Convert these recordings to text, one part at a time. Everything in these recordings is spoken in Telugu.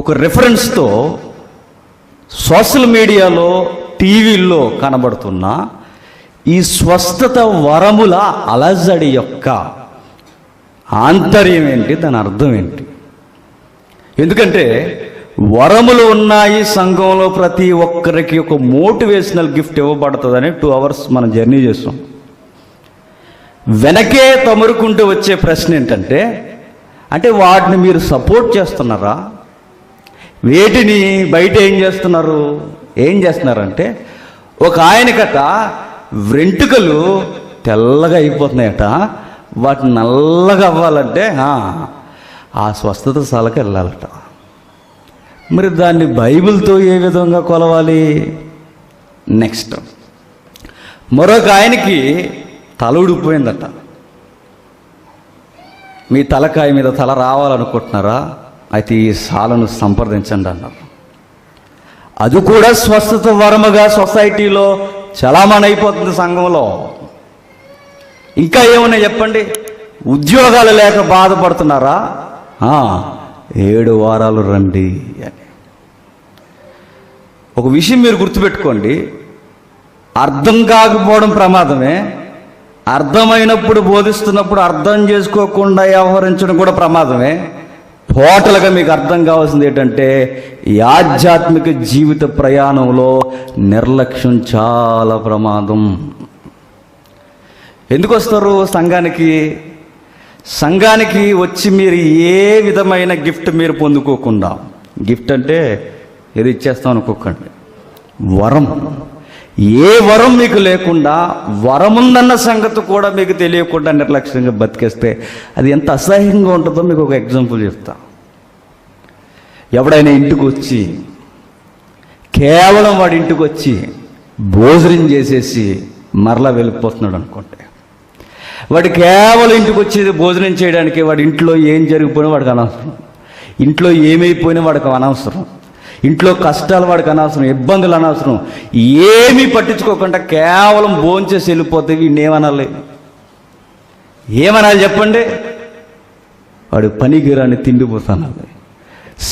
ఒక రెఫరెన్స్తో సోషల్ మీడియాలో టీవీల్లో కనబడుతున్న ఈ స్వస్థత వరముల అలజడి యొక్క ఆంతర్యం ఏంటి, దాని అర్థం ఏంటి? ఎందుకంటే వరములు ఉన్నాయి సంఘంలో, ప్రతి ఒక్కరికి ఒక మోటివేషనల్ గిఫ్ట్ ఇవ్వబడుతుందని 2 hours మనం జర్నీ చేస్తాం. వెనకే తమరుకుంటూ వచ్చే ప్రశ్న ఏంటంటే, అంటే వాటిని మీరు సపోర్ట్ చేస్తున్నారా? వేటిని బయట ఏం చేస్తున్నారంటే, ఒక ఆయనకట వెంట్రుకలు తెల్లగా అయిపోతున్నాయట, వాటిని నల్లగా అవ్వాలంటే ఆ స్వస్థత శాలకు వెళ్ళాలట. మరి దాన్ని బైబిల్తో ఏ విధంగా కొలవాలి? నెక్స్ట్ మరొక ఆయనకి తల ఊడిపోయిందట. మీ తలకాయ మీద తల రావాలనుకుంటున్నారా? అయితే ఈ శాలను సంప్రదించండి అన్నారు. అది కూడా స్వస్థత వరముగా సొసైటీలో చలామణి అయిపోతుంది సంఘంలో. ఇంకా ఏమన్నా చెప్పండి? ఉద్యోగాలు లేక బాధపడుతున్నారా? 7 వారాలు రండి అని. ఒక విషయం మీరు గుర్తుపెట్టుకోండి, అర్థం కాకపోవడం ప్రమాదమే, అర్థమైనప్పుడు బోధిస్తున్నప్పుడు అర్థం చేసుకోకుండా వ్యవహరించడం కూడా ప్రమాదమే. టోటల్గా మీకు అర్థం కావాల్సింది ఏంటంటే, ఈ ఆధ్యాత్మిక జీవిత ప్రయాణంలో నిర్లక్ష్యం చాలా ప్రమాదం. ఎందుకు వస్తారు సంఘానికి వచ్చి మీరు ఏ విధమైన గిఫ్ట్ మీరు పొందుకోకుండా, గిఫ్ట్ అంటే ఏది ఇచ్చేస్తాం అనుకోకండి, వరం, ఏ వరం మీకు లేకుండా, వరముందన్న సంగతి కూడా మీకు తెలియకుండా నిర్లక్ష్యంగా బతికేస్తే అది ఎంత అసహ్యంగా ఉంటుందో మీకు ఒక ఎగ్జాంపుల్ చెప్తా. ఎవడైనా ఇంటికి వచ్చి కేవలం వాడి ఇంటికి వచ్చి భోజనం చేసేసి మరలా వెళ్ళిపోతున్నాడు అనుకోండి, వాడు కేవలం ఇంటికి వచ్చేది భోజనం చేయడానికి, వాడి ఇంట్లో ఏం జరిగిపోయినా వాడికి అనవసరం, ఇంట్లో ఏమైపోయినా వాడికి అనవసరం, ఇంట్లో కష్టాలు వాడికి అనవసరం, ఇబ్బందులు అనవసరం, ఏమీ పట్టించుకోకుండా కేవలం భోంచేసి వెళ్ళిపోతే వీడిని ఏమనాలి చెప్పండి? వాడు పనికిరాని తిండిపోతాను.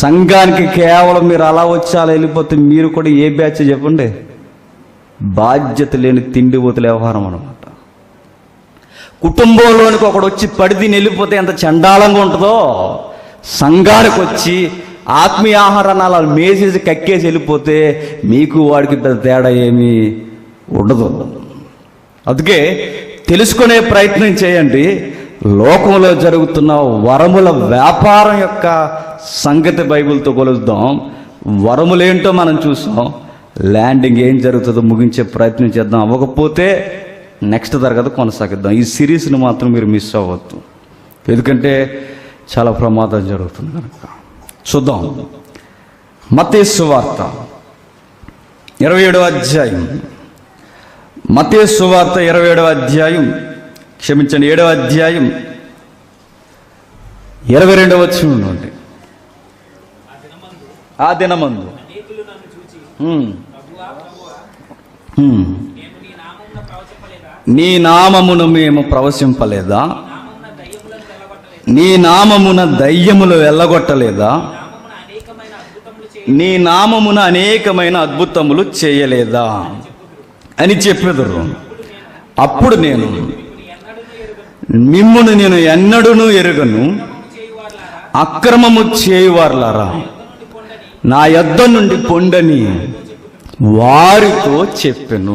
సంఘానికి కేవలం మీరు అలా వచ్చి అలా వెళ్ళిపోతే మీరు కూడా ఏ బ్యాచ్ చెప్పండి? బాధ్యత లేని తిండిపోతుల వ్యవహారం అనమాట. కుటుంబంలోనికి ఒకడు వచ్చి పడిదిని వెళ్ళిపోతే ఎంత చండాలంగా ఉంటుందో, సంఘానికి వచ్చి ఆత్మీయ ఆహారాన్ని అలా మేసేసి కక్కేసి వెళ్ళిపోతే మీకు వాడికి పెద్ద తేడా ఏమీ ఉండదు. అందుకే తెలుసుకునే ప్రయత్నం చేయండి. లోకంలో జరుగుతున్న వరముల వ్యాపారం యొక్క సంగతి బైబిల్తో కొలుద్దాం. వరములేంటో మనం చూసాం, ల్యాండింగ్ ఏం జరుగుతుందో ముగించే ప్రయత్నం చేద్దాం. అవ్వకపోతే నెక్స్ట్ తరగతి కొనసాగిద్దాం. ఈ సిరీస్ని మాత్రం మీరు మిస్ అవ్వద్దు, ఎందుకంటే చాలా ప్రమాదం జరుగుతుంది కనుక. చూద్దాం. మత్తయి సువార్త 27వ అధ్యాయం, మత్తయి సువార్త 27వ అధ్యాయం, క్షమించండి 7వ అధ్యాయం 22వ వచనం నుండి. ఆ దినమందు నీ నామమును మేము ప్రవశింపలేదా? నీ నామమున దయ్యములు వెళ్ళగొట్టలేదా? నీ నామమున అనేకమైన అద్భుతములు చేయలేదా అని చెప్పెదరు. అప్పుడు నేను మిమ్మును నేను ఎన్నడూను ఎరుగను, అక్రమము చేయువారులారా నా యొద్ద నుండి పొండని వారితో చెప్పెను.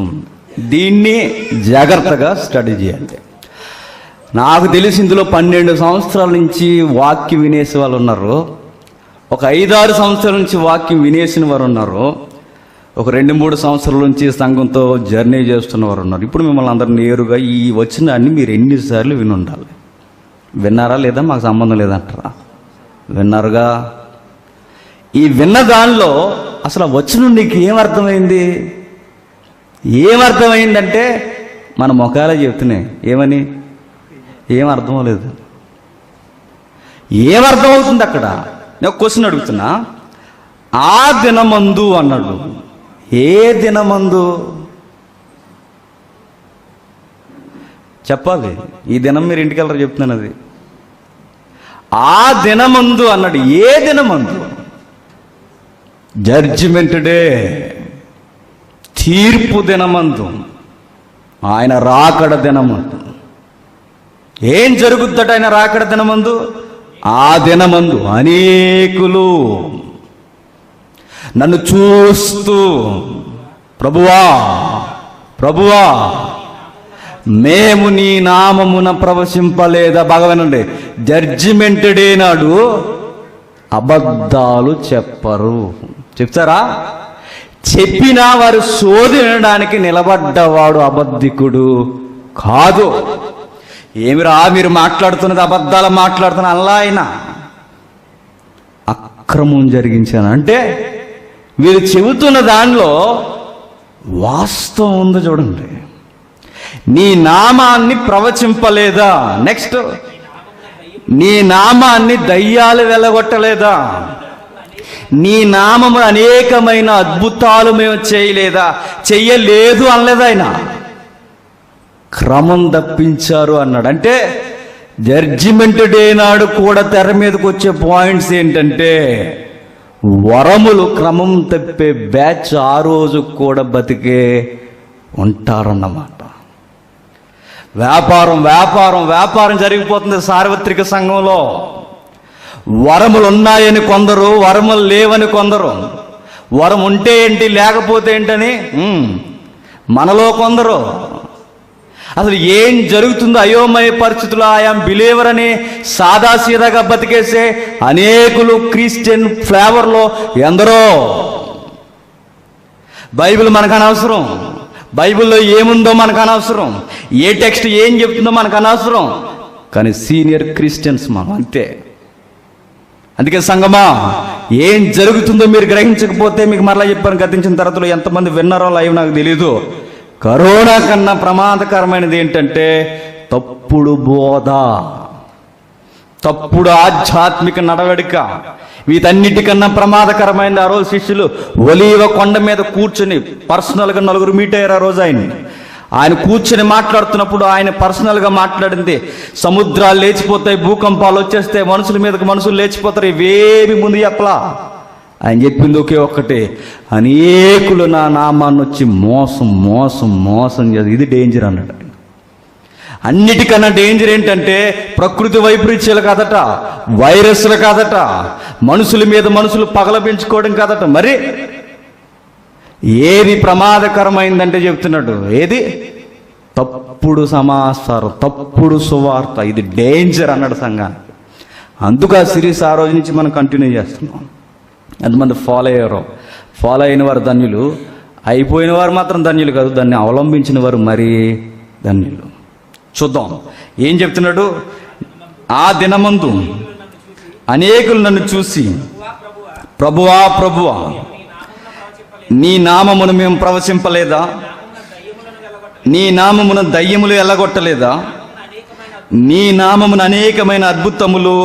దీన్ని జాగ్రత్తగా స్టడీ చేయండి. నాకు తెలిసి ఇందులో 12 సంవత్సరాల నుంచి వాక్యం వినేసి వాళ్ళు ఉన్నారు, ఒక 5-6 సంవత్సరాల నుంచి వాక్యం వినేసిన వారు ఉన్నారు, ఒక 2-3 సంవత్సరాల నుంచి సంఘంతో జర్నీ చేస్తున్న వారు ఉన్నారు. ఇప్పుడు మిమ్మల్ని అందరూ నేరుగా ఈ వచనాన్ని మీరు ఎన్నిసార్లు విని ఉండాలి. విన్నారా లేదా? మాకు సంబంధం లేదంటారా? విన్నారుగా. ఈ విన్న దానిలో అసలు ఆ వచనం నీకు ఏమర్థమైంది? ఏమర్థమైందంటే మన ముఖాలే చెప్తున్నాయి. ఏమని? ఏమర్థం లేదు. ఏమర్థమవుతుంది అక్కడ? నేను క్వశ్చన్ అడుగుతున్నా. ఆ దినమందు అన్నాడు. ఏ దినమందు చెప్పాలి? ఈ దినం మీరు ఇంటికి వెళ్ళరు చెప్తున్నాను. అది ఆ దినమందు అన్నాడు. ఏ దినమందు? జడ్జిమెంట్ డే, తీర్పు దినమందు, ఆయన రాకడ దినమందు. ఏం జరుగుద్దట ఆయన రాకడ దినమందు? ఆ దినమందు అనేకులు నన్ను చూస్తూ, ప్రభువా ప్రభువా మేము నీ నామమున ప్రవశింపలేదా? బాగా వినండి, జడ్జిమెంట్ డే నాడు అబద్ధాలు చెప్పరు. చెప్తారా? చెప్పినా వారు సోది వినడానికి నిలబడ్డవాడు అబద్ధికుడు కాదు. ఏమిరా మీరు మాట్లాడుతున్నది అబద్ధాలు మాట్లాడుతున్నా అలా అయినా అక్రమం జరిగించాను అంటే వీరు చెబుతున్న దానిలో వాస్తవం ఉంది. చూడండి, నీ నామాన్ని ప్రవచింపలేదా? నెక్స్ట్, నీ నామాన్ని దయ్యాలు వెళ్ళగొట్టలేదా? నీ నామము అనేకమైన అద్భుతాలు మేము చేయలేదా? చెయ్యలేదు అనలేదు ఆయన. క్రమం తప్పించారు అన్నాడు. అంటే జడ్జిమెంట్ డే నాడు కూడా తెర మీదకి వచ్చే పాయింట్స్ ఏంటంటే, వరములు క్రమం తప్పే బ్యాచ్ ఆ రోజు కూడా బతికే ఉంటారన్నమాట. వ్యాపారం వ్యాపారం వ్యాపారం జరిగిపోతుంది సార్వత్రిక సంఘంలో. వరములు ఉన్నాయని కొందరు, వరములు లేవని కొందరు. వరం ఉంటే ఏంటి, లేకపోతే ఏంటని మనలో కొందరు. అసలు ఏం జరుగుతుందో అయోమయ పరిస్థితులు, ఐయామ్ బిలీవర్ అని సాదాసీదాగా బతికేసే అనేకులు క్రిస్టియన్ ఫ్లేవర్లో ఎందరో. బైబిల్ మనకు అనవసరం, బైబిల్లో ఏముందో మనకు అనవసరం, ఏ టెక్స్ట్ ఏం చెప్తుందో మనకు అనవసరం. కానీ సీనియర్ క్రిస్టియన్స్ మనం అంతే. అందుకే సంగమా, ఏం జరుగుతుందో మీరు గ్రహించకపోతే, మీకు మరలా చెప్పాను గతించిన తరగతిలో, ఎంతమంది విన్నారో లైవ్ నాకు తెలీదు. కరోనా కన్నా ప్రమాదకరమైనది ఏంటంటే తప్పుడు బోధ, తప్పుడు ఆధ్యాత్మిక నడవడిక. వీటన్నిటికన్నా ప్రమాదకరమైనది. ఆ రోజు శిష్యులు ఒలీవ కొండ మీద కూర్చొని పర్సనల్గా 4 మీట్ అయ్యారు. ఆ రోజు ఆయన కూర్చొని మాట్లాడుతున్నప్పుడు ఆయన పర్సనల్గా మాట్లాడింది, సముద్రాలు లేచిపోతాయి, భూకంపాలు వచ్చేస్తే, మనుషుల మీదకి మనుషులు లేచిపోతారు, ఇవేమి ముందు చెప్పలా. ఆయన చెప్పింది ఒకే ఒక్కటే, అనేకులు నా నామాన్ని వచ్చి మోసం మోసం మోసం చేసి, ఇది డేంజర్ అన్నాడు. అన్నిటికన్నా డేంజర్ ఏంటంటే ప్రకృతి వైపరీత్యాలు కాదట, వైరస్లు కాదట, మనుషుల మీద మనుషులు పగలబెంచుకోవడం కాదట. మరి ఏది ప్రమాదకరమైందంటే చెప్తున్నాడు, ఏది తప్పుడు సమాచారం, తప్పుడు సువార్త, ఇది డేంజర్ అన్నాడు సంఘాన్ని. అందుకు ఆ సిరీస్ ఆ రోజు నుంచి మనం కంటిన్యూ చేస్తున్నాం. ఎంతమంది ఫాలో అయిన వారు ధన్యులు, అయిపోయిన వారు మాత్రం ధన్యులు కాదు, దాన్ని అవలంబించిన వారు మరీ ధన్యులు. చూద్దాం ఏం చెప్తున్నాడు. ఆ దినమందు అనేకులు నన్ను చూసి, ప్రభువా ప్రభువా నీ నామమును మేము ప్రవచింపలేదా? నీ నామమున దయ్యములు ఎల్లగొట్టలేదా? నీ నామమున అనేకమైన అద్భుతములు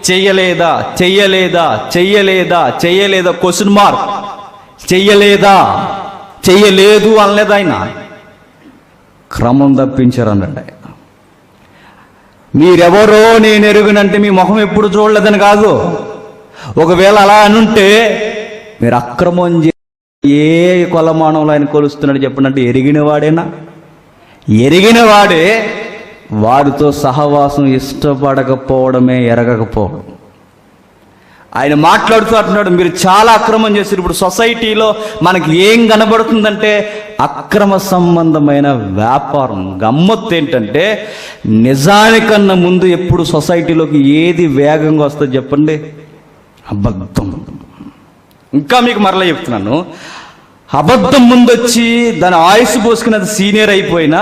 చెయ్యలేదా? చెయ్యలేదా? చెయ్యలేదా? చెయ్యలేదా? Question mark. చెయ్యలేదా? చెయ్యలేదు అనలేదు ఆయన. క్రమం తప్పించారు అన్నాడు ఆయన. మీరెవరో నేను ఎరుగునంటే మీ ముఖం ఎప్పుడు చూడలేదని కాదు. ఒకవేళ అలా అనుంటే మీరు అక్రమం ఏ కొలమానంలో ఆయన కొలుస్తున్నాడు చెప్పండి అంటే ఎరిగిన వాడేనా? ఎరిగిన వాడే వాడితో సహవాసం ఇష్టపడకపోవడమే, ఎరగకపోవడం. ఆయన మాట్లాడుతూ అంటున్నాడు, మీరు చాలా అక్రమం చేశారు. ఇప్పుడు సొసైటీలో మనకి ఏం కనబడుతుందంటే అక్రమ సంబంధమైన వ్యాపారం. గమ్మత్తు ఏంటంటే నిజానికన్నా ముందు ఎప్పుడు సొసైటీలోకి ఏది వేగంగా వస్తుందో చెప్పండి? అబద్ధం. ఇంకా మీకు మరలా చెప్తున్నాను, అబద్ధం ముందొచ్చి దాని ఆయుసు పోసుకుని అది సీనియర్ అయిపోయినా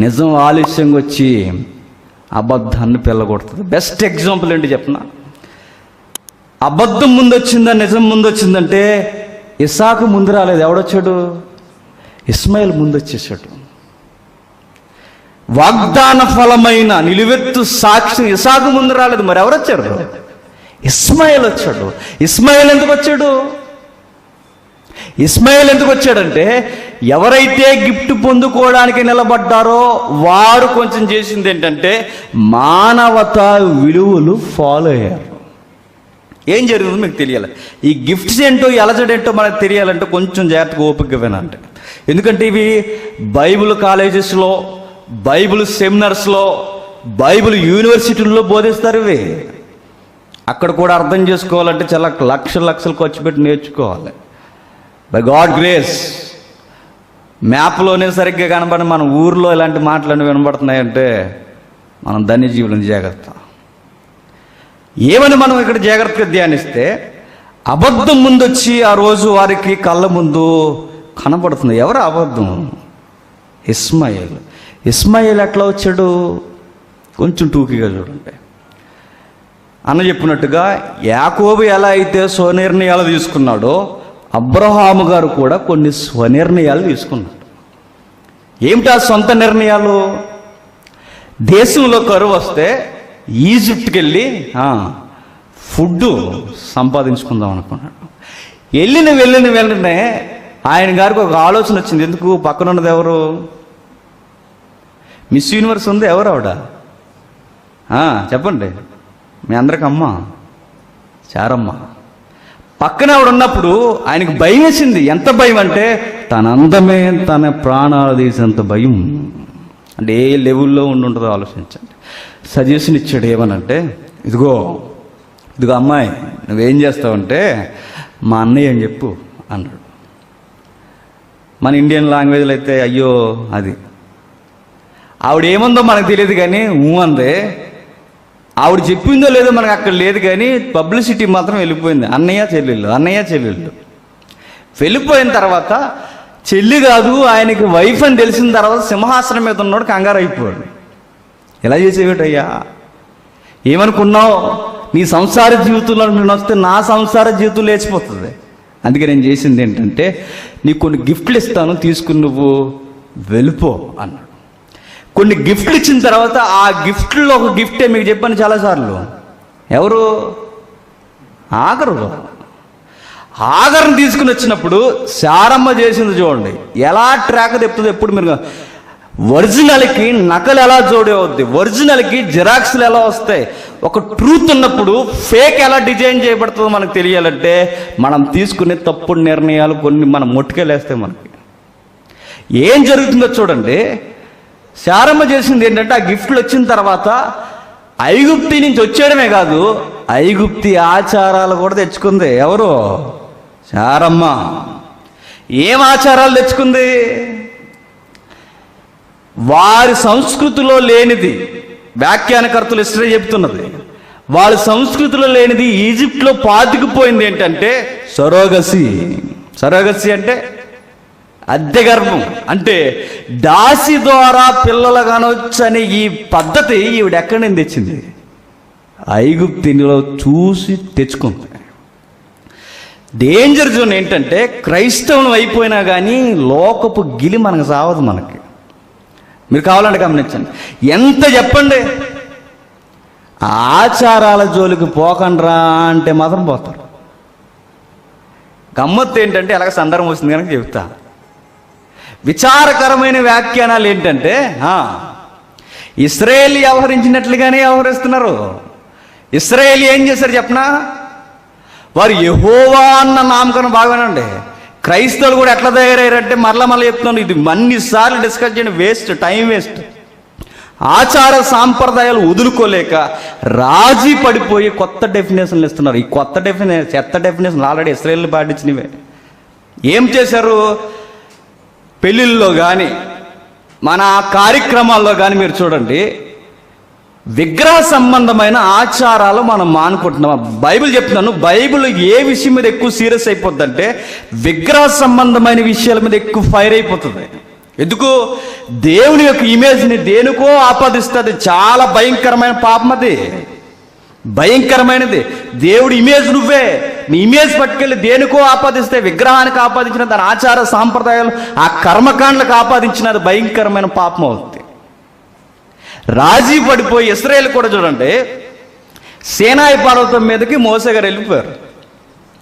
నిజం ఆలస్యంగా వచ్చి అబద్ధాన్ని పిల్లగొడుతుంది. బెస్ట్ ఎగ్జాంపుల్ ఏంటి చెప్పనా? అబద్ధం ముందు వచ్చిందా నిజం ముందు వచ్చిందంటే ఇస్సాకు ముందు రాలేదు. ఎవడొచ్చాడు? ఇస్మాయిల్ ముందు వచ్చేసాడు. వాగ్దాన ఫలమైన నిలువెత్తు సాక్షి ఇస్సాకు ముందు రాలేదు. మరి ఎవరు వచ్చారు? ఇస్మాయిల్ వచ్చాడు. ఇస్మాయిల్ ఎందుకు వచ్చాడు? ఇస్మాయిల్ ఎందుకు వచ్చాడంటే ఎవరైతే గిఫ్ట్ పొందుకోవడానికి నిలబడ్డారో వారు కొంచెం చేసింది ఏంటంటే మానవతా విలువలు ఫాలో అయ్యారు. ఏం జరుగుతుందో మీకు తెలియాలి. ఈ గిఫ్ట్స్ ఏంటో ఎలజడేంటో మనకు తెలియాలంటే కొంచెం జాగ్రత్తగా ఓపికగా వినండి. ఎందుకంటే ఇవి బైబిల్ కాలేజెస్లో, బైబిల్ సెమినార్స్లో, బైబిల్ యూనివర్సిటీల్లో బోధిస్తారు. ఇవి అక్కడ కూడా అర్థం చేసుకోవాలంటే చాలా లక్షలు ఖర్చు పెట్టి నేర్చుకోవాలి. బై గాడ్ గ్రేస్ మ్యాప్లోనే సరిగ్గా కనబడి మన ఊర్లో ఇలాంటి మాటలన్నీ వినబడుతున్నాయంటే మనం ధన్యజీవులను జాగ్రత్త. ఏమని మనం ఇక్కడ జాగ్రత్తగా ధ్యానిస్తే అబద్ధం ముందు వచ్చి ఆ రోజు వారికి కళ్ళ ముందు కనబడుతుంది. ఎవరు అబద్ధం? ఇస్మాయిల్. ఇస్మాయిల్ ఎట్లా వచ్చాడు? కొంచెం టూకీగా చూడండి. అన్న చెప్పినట్టుగా యాకోబు ఎలా అయితే స్వనిర్ణయాలు తీసుకున్నాడో అబ్రహాము గారు కూడా కొన్ని స్వనిర్ణయాలు తీసుకున్నాడు. ఏమిటా సొంత నిర్ణయాలు? దేశంలో కరువు వస్తే ఈజిప్ట్కి వెళ్ళి ఫుడ్ సంపాదించుకుందాం అనుకున్నాడు. వెళ్ళినే ఆయన గారికి ఒక ఆలోచన వచ్చింది. ఎందుకు? పక్కన ఉన్నది ఎవరు? మిస్ యూనివర్స్ ఉంది. ఎవరు ఆవిడ? చెప్పండి. మీ అందరికి అమ్మ చారమ్మ. పక్కన ఆవిడ ఉన్నప్పుడు ఆయనకు భయం వేసింది. ఎంత భయం అంటే తన అందమే తన ప్రాణాలు తీసేంత భయం. అంటే ఏ లెవెల్లో ఉంటుందో ఆలోచించండి. సజెషన్ ఇచ్చాడు. ఏమనంటే, ఇదిగో అమ్మాయి, నువ్వేం చేస్తావంటే మా అన్నయ్య అని చెప్పు అన్నాడు. మన ఇండియన్ లాంగ్వేజ్లో అయితే అయ్యో అది. ఆవిడ ఏముందో మనకు తెలియదు కానీ అందే. ఆవిడ చెప్పిందో లేదో మనకు అక్కడ లేదు కానీ పబ్లిసిటీ మాత్రం వెళ్ళిపోయింది. అన్నయ్య చెల్లెళ్ళు వెళ్ళిపోయిన తర్వాత చెల్లి కాదు ఆయనకి వైఫ్ అని తెలిసిన తర్వాత సింహాసనం మీద ఉన్నాడు కంగారు అయిపోయాడు. ఎలా చేసేవేటయ్యా? ఏమనుకున్నావు? నీ సంసార జీవితంలో నేను వస్తే నా సంసార జీవితం లేచిపోతుంది. అందుకే నేను చేసింది ఏంటంటే నీకు కొన్ని గిఫ్ట్లు ఇస్తాను, తీసుకుని నువ్వు వెళ్ళిపో అన్నాడు. కొన్ని గిఫ్ట్లు ఇచ్చిన తర్వాత ఆ గిఫ్ట్లో ఒక గిఫ్టే మీకు చెప్పాను చాలాసార్లు. ఎవరు? ఆగర్ని తీసుకుని వచ్చినప్పుడు శారమ్మ చేసింది చూడండి. ఎలా ట్రాక్ తెప్పుతుంది. ఎప్పుడు మీరు ఒరిజినల్కి నకలు ఎలా జోడవుద్ది, ఒరిజినల్కి జిరాక్స్లు ఎలా వస్తాయి, ఒక ట్రూత్ ఉన్నప్పుడు ఫేక్ ఎలా డిజైన్ చేయబడుతుందో మనకు తెలియాలంటే మనం తీసుకునే తప్పుడు నిర్ణయాలు కొన్ని మనం మొట్టుకెళ్ళేస్తాయి. మనకి ఏం జరుగుతుందో చూడండి. శారమ్మ చేసింది ఏంటంటే ఆ గిఫ్ట్లు వచ్చిన తర్వాత ఐగుప్తి నుంచి వచ్చేయడమే కాదు, ఐగుప్తి ఆచారాలు కూడా తెచ్చుకుంది. ఎవరు? శారమ్మ. ఏం ఆచారాలు తెచ్చుకుంది? వారి సంస్కృతిలో లేనిది, వ్యాఖ్యానకర్తలు ఇస్త్రీ చెప్తున్నది, వాళ్ళ సంస్కృతిలో లేనిది ఈజిప్ట్లో పాతుకుపోయింది. ఏంటంటే సరోగసి అంటే అద్దె గర్భం. అంటే దాసి ద్వారా పిల్లలు కానొచ్చని ఈ పద్ధతి ఈవిడ ఎక్కడి నుంచి తెచ్చింది? ఐగుప్తిలో చూసి తెచ్చుకుంది. డేంజర్ జోన్ ఏంటంటే క్రైస్తవం అయిపోయినా కానీ లోకపు గిలి మనకు సావదు. మనకి మీరు కావాలంటే గమనించండి. ఎంత చెప్పండి, ఆచారాల జోలికి పోకండ్రా అంటే మాత్రం పోతారు. గమ్మత్తు ఏంటంటే ఎలాగ సందర్భం వస్తుంది కనుక చెప్తా. విచారకరమైన వ్యాఖ్యానాలు ఏంటంటే ఇశ్రాయేలు వ్యవహరించినట్లుగానే వ్యవహరిస్తున్నారు. ఇశ్రాయేలు ఏం చేశారు చెప్పనా? వారు యెహోవా అన్న నామకరణం బాగానండి. క్రైస్తవులు కూడా ఎట్లా తయారయ్యారంటే మరలా చెప్తున్నాను, ఇది అన్నిసార్లు డిస్కస్ చేయడం వేస్ట్, టైం వేస్ట్. ఆచార సాంప్రదాయాలు వదులుకోలేక రాజీ పడిపోయి కొత్త డెఫినేషన్లు ఇస్తున్నారు. ఈ కొత్త డెఫినేషన్ ఆల్రెడీ ఇశ్రాయేలు పాటించినవే. ఏం చేశారు? పెళ్ళిళ్ళలో కానీ మన కార్యక్రమాల్లో కానీ మీరు చూడండి, విగ్రహ సంబంధమైన ఆచారాలు మనం మానుకుంటున్నాం. బైబిల్ చెప్తున్నాను, బైబిల్ ఏ విషయం మీద ఎక్కువ సీరియస్ అయిపోద్దంటే విగ్రహ సంబంధమైన విషయాల మీద ఎక్కువ ఫైర్ అయిపోతుంది. ఎందుకు? దేవుని యొక్క ఇమేజ్ని దేనికో ఆపాదిస్తుంది. చాలా భయంకరమైన పాపం అది, భయంకరమైనది. దేవుడి ఇమేజ్ నువ్వే, నీ ఇమేజ్ పట్టుకెళ్ళి దేనికో ఆపాదిస్తే, విగ్రహానికి ఆపాదించిన దాని ఆచార సాంప్రదాయాలు ఆ కర్మకాండలకు ఆపాదించిన అది భయంకరమైన పాపం అవుతుంది. రాజీ పడిపోయి ఇశ్రాయేలు కూడా చూడండి, సీనాయి పర్వతం మీదకి మోసే గారు వెళ్ళిపోయారు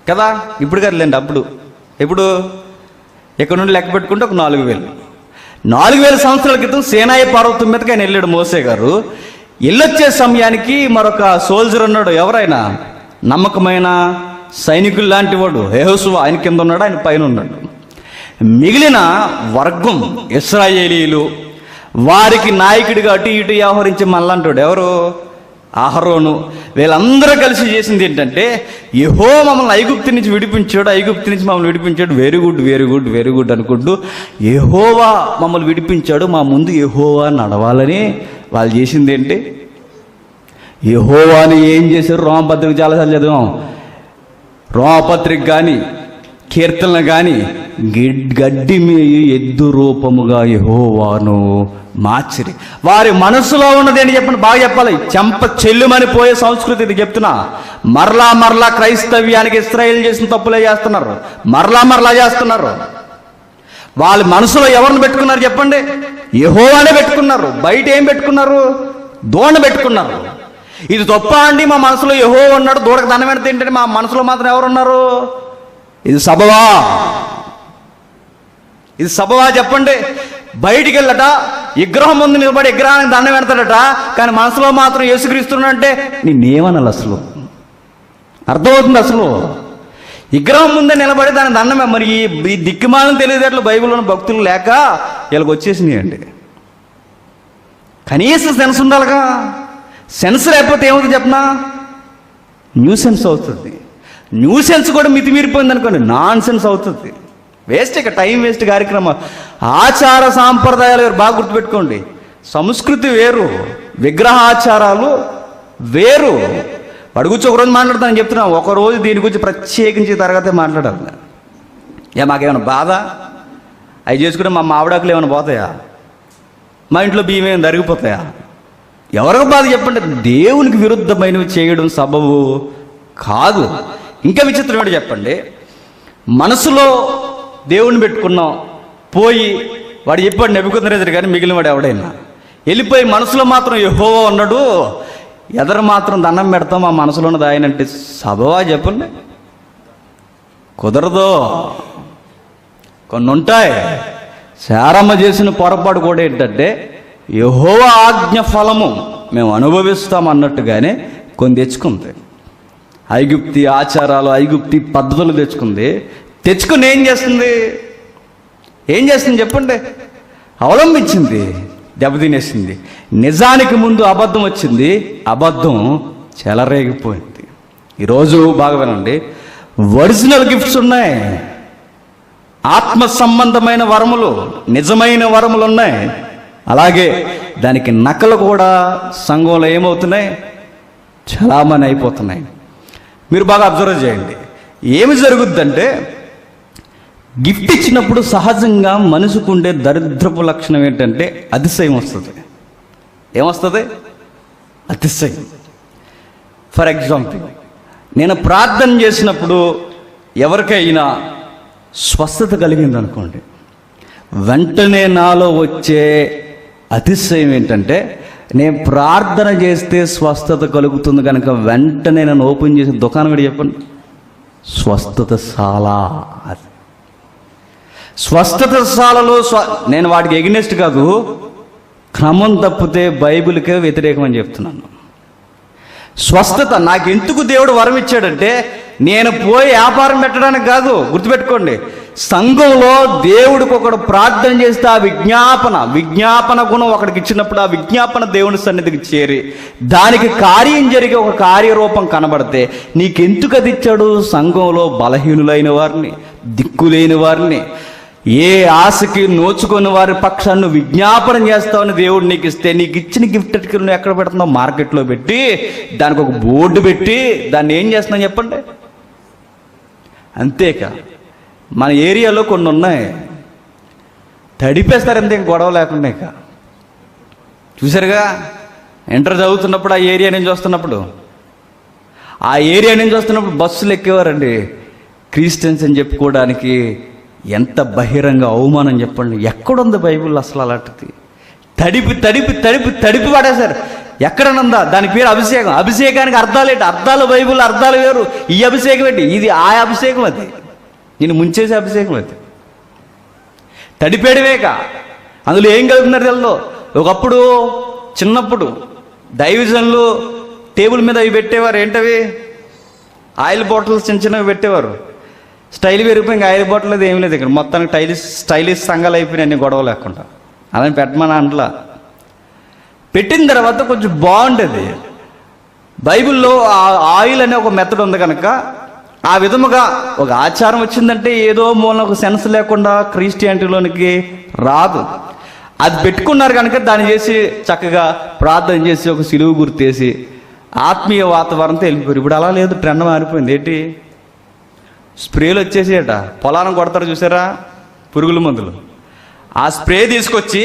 కదా. ఇప్పుడు కదలేండి, అప్పుడు ఎప్పుడు ఇక్కడ నుండి లెక్క పెట్టుకుంటే ఒక 4000 సంవత్సరాల క్రితం సీనాయి పర్వతం మీదకి ఆయన వెళ్ళాడు మోసే గారు. వెళ్ళొచ్చే సమయానికి మరొక సోల్జర్ ఉన్నాడు. ఎవరైనా నమ్మకమైన సైనికులు లాంటి వాడు యెహోషువ, ఆయన కింద ఉన్నాడు, ఆయన పైన ఉన్నాడు. మిగిలిన వర్గం ఇశ్రాయేలీలు, వారికి నాయకుడిగా అటు ఇటు వ్యవహరించి మళ్ళంటాడు ఎవరు? అహరోను. వీళ్ళందరూ కలిసి చేసింది ఏంటంటే, యెహోవా మమ్మల్ని ఐగుప్తు నుంచి విడిపించాడు, ఐగుప్తు నుంచి మమ్మల్ని విడిపించాడు, very good very good very good అనుకుంటూ యెహోవా మమ్మల్ని విడిపించాడు, మా ముందు యెహోవా నడవాలని వాళ్ళు చేసింది ఏంటి? యెహోవాని ఏం చేశారు? రోమపత్రిక చాలాసార్లు చదివాం. రోమపత్రిక కానీ కీర్తనలు కానీ గడ్డి మేయి ఎద్దు రూపముగా యెహోవాను మార్చిరి. వారి మనసులో ఉన్నది ఏంటి చెప్పండి, బాగా చెప్పాలి. చెంప చెల్లుమని పోయే సంస్కృతి ఇది చెప్తున్నా. మరలా క్రైస్తవ్యానికి ఇశ్రాయేలు చేసిన తప్పులే చేస్తున్నారు, మరలా చేస్తున్నారు. వాళ్ళ మనసులో ఎవరిని పెట్టుకున్నారు చెప్పండి? యెహోవానే పెట్టుకున్నారు. బయట ఏం పెట్టుకున్నారు? దూడ పెట్టుకున్నారు. ఇది తప్ప అండి? మా మనసులో యెహోవా ఉన్నాడు, దూడకు దండం పెడితే ఏంటంటే మా మనసులో మాత్రం ఎవరున్నారు? ఇది సబవా? ఇది సబవా చెప్పండి? బయటికి వెళ్ళట విగ్రహం ముందు నిలబడి విగ్రహానికి దండం పెడతాడట, కానీ మనసులో మాత్రం యేసుక్రీస్తున్నాడంటే నేనేమనాలి? అసలు అర్థమవుతుంది? అసలు విగ్రహం ముందే నిలబడి దాని దండం. మరి ఈ దిక్కుమాలను తెలియదేట్లు బైబిల్లోని భక్తులు లేక వీళ్ళకి వచ్చేసినాయండి. కనీసం సెన్స్ ఉండాలిగా. సెన్స్ లేకపోతే ఏమవుతుంది చెప్పనా? న్యూ సెన్స్ అవుతుంది. న్యూ సెన్స్ కూడా మితిమీరిపోయింది అనుకోండి, నాన్ సెన్స్ అవుతుంది. వేస్ట్, ఇక టైం వేస్ట్ కార్యక్రమం. ఆచార సాంప్రదాయాలు వేరు, బాగా గుర్తుపెట్టుకోండి. సంస్కృతి వేరు, విగ్రహాచారాలు వేరు. అడుగుచ్చి ఒకరోజు మాట్లాడతానని చెప్తున్నాను, ఒకరోజు దీని గురించి ప్రత్యేకించి తరగతి మాట్లాడాలి. మాకేమైనా బాధ? అవి చేసుకుంటే మా మావిడాకులు ఏమైనా పోతాయా? మా ఇంట్లో బియ్యం ఏమైనా తరిగిపోతాయా? ఎవరికి బాధ చెప్పండి? దేవునికి విరుద్ధమైనవి చేయడం సబబు కాదు. ఇంకా విచిత్రం ఏంటో చెప్పండి, మనసులో దేవుణ్ణి పెట్టుకున్నాం, పోయి వాడు చెప్పాడు నెబుకద్నెజరు కానీ మిగిలిన వాడు ఎవడైనా వెళ్ళిపోయి మనసులో మాత్రం యెహోవా ఉన్నాడు, ఎదరు మాత్రం దండం పెడతాం, మా మనసులో ఉన్నది ఆయన అంటే సబవా చెప్పండి? కుదరదు. కొన్ని ఉంటాయి. శారమ్మ చేసిన పొరపాటు కూడా ఏంటంటే, యెహోవా ఆజ్ఞ ఫలము మేము అనుభవిస్తాం అన్నట్టుగానే కొన్ని తెచ్చుకుంది. ఐగుప్తి ఆచారాలు, ఐగుప్తి పద్ధతులు తెచ్చుకుని ఏం చేస్తుంది చెప్పండి? అవలంబించింది, దెబ్బతినేసింది. నిజానికి ముందు అబద్ధం వచ్చింది, అబద్ధం చెలరేగిపోయింది. ఈరోజు బాగా వినండి, ఒరిజినల్ గిఫ్ట్స్ ఉన్నాయి, ఆత్మ సంబంధమైన వరములు, నిజమైన వరములు ఉన్నాయి. అలాగే దానికి నకలు కూడా సంఘంలో ఏమవుతున్నాయి? చలామణి అయిపోతున్నాయి. మీరు బాగా అబ్జర్వ్ చేయండి. ఏమి జరుగుద్దంటే, గిఫ్ట్ ఇచ్చినప్పుడు సహజంగా మనసుకుండే దరిద్రపు లక్షణం ఏంటంటే అతిశయం వస్తుంది. ఏమొస్తుంది? అతిశయం. ఫర్ ఎగ్జాంపుల్, నేను ప్రార్థన చేసినప్పుడు ఎవరికైనా స్వస్థత కలిగింది అనుకోండి, వెంటనే నాలో వచ్చే అతిశయం ఏంటంటే, నేను ప్రార్థన చేస్తే స్వస్థత కలుగుతుంది కనుక వెంటనే నేను ఓపెన్ చేసి దుకాణం పెట్టి చెప్పండి, స్వస్థతశాల. అది స్వస్థతశాలలో నేను వాటికి ఎగ్నెస్ట్ కాదు, క్రమం తప్పితే బైబిల్కే వ్యతిరేకం అని చెప్తున్నాను. స్వస్థత నాకు ఎందుకు దేవుడు వరం ఇచ్చాడంటే, నేను పోయి వ్యాపారం పెట్టడానికి కాదు. గుర్తుపెట్టుకోండి, సంఘంలో దేవుడికి ఒకడు ప్రార్థన చేస్తే ఆ విజ్ఞాపన గుణం ఒకడికి ఇచ్చినప్పుడు ఆ విజ్ఞాపన దేవుని సన్నిధికి చేరి దానికి కార్యం జరిగి ఒక కార్యరూపం కనబడితే నీకెందుకు అది ఇచ్చాడు? సంఘంలో బలహీనులైన వారిని, దిక్కులేని వారిని, ఏ ఆశకి నోచుకుని వారి పక్షాన్ని విజ్ఞాపన చేస్తావని దేవుడు నీకు ఇస్తే, నీకు ఇచ్చిన గిఫ్ట్ నువ్వు ఎక్కడ పెడుతున్నావు? మార్కెట్లో పెట్టి దానికి ఒక బోర్డు పెట్టి దాన్ని ఏం చేస్తున్నావు చెప్పండి? అంతేకా మన ఏరియాలో కొన్ని ఉన్నాయి, తడిపేస్తారు అంతే, గొడవ లేకుండా. ఇక చూసారుగా, ఇంటర్ చదువుతున్నప్పుడు ఆ ఏరియా నుంచి వస్తున్నప్పుడు బస్సులు ఎక్కేవారండి. క్రిస్టియన్స్ అని చెప్పుకోవడానికి ఎంత బహిరంగ అవమానం చెప్పండి. ఎక్కడుంది బైబిల్ అసలు అలాంటిది? తడిపి పడేశారు. ఎక్కడనుందా? దాని పేరు అభిషేకం. అభిషేకానికి అర్థాలు ఏంటి? అర్థాలు బైబిల్ అర్థాలు వేరు. ఈ అభిషేకం ఏంటి? ఇది ఆ అభిషేకం, అది నేను ముంచేసే అభిషేకం. అది తడిపేయడమేక. అందులో ఏం కలుపుతున్నారు తెల్లో? ఒకప్పుడు చిన్నప్పుడు డైవిజన్లు టేబుల్ మీద అవి పెట్టేవారు. ఏంటవి? ఆయిల్ బాటిల్స్ చిన్న చిన్నవి పెట్టేవారు. స్టైల్ పెరిగిపోయి ఇంకా ఆయిల్ బాటిల్ అది ఏమీ లేదు ఇక్కడ. మొత్తానికి స్టైలిష్ సంఘాలు అయిపోయినాయి అన్ని గొడవ లేకుండా. అలాని పెట్టమని అంటలా. పెట్టిన తర్వాత కొంచెం బాగుంటుంది. బైబిల్లో ఆయిల్ అనే ఒక మెథడ్ ఉంది కనుక ఆ విధముగా ఒక ఆచారం వచ్చిందంటే ఏదో మూలన ఒక సెన్స్ లేకుండా క్రిస్టియానిటీలోనికి రాదు. అది పెట్టుకున్నారు కనుక దాన్ని చేసి చక్కగా ప్రార్థన చేసి ఒక సిలువు గుర్తేసి ఆత్మీయ వాతావరణంతో వెళ్ళిపోయారు. ఇప్పుడు అలా లేదు, ట్రెండ్ మారిపోయింది. ఏంటి, స్ప్రేలు వచ్చేసేట పొలాలను కొడతారు చూసారా, పురుగుల మందులు. ఆ స్ప్రే తీసుకొచ్చి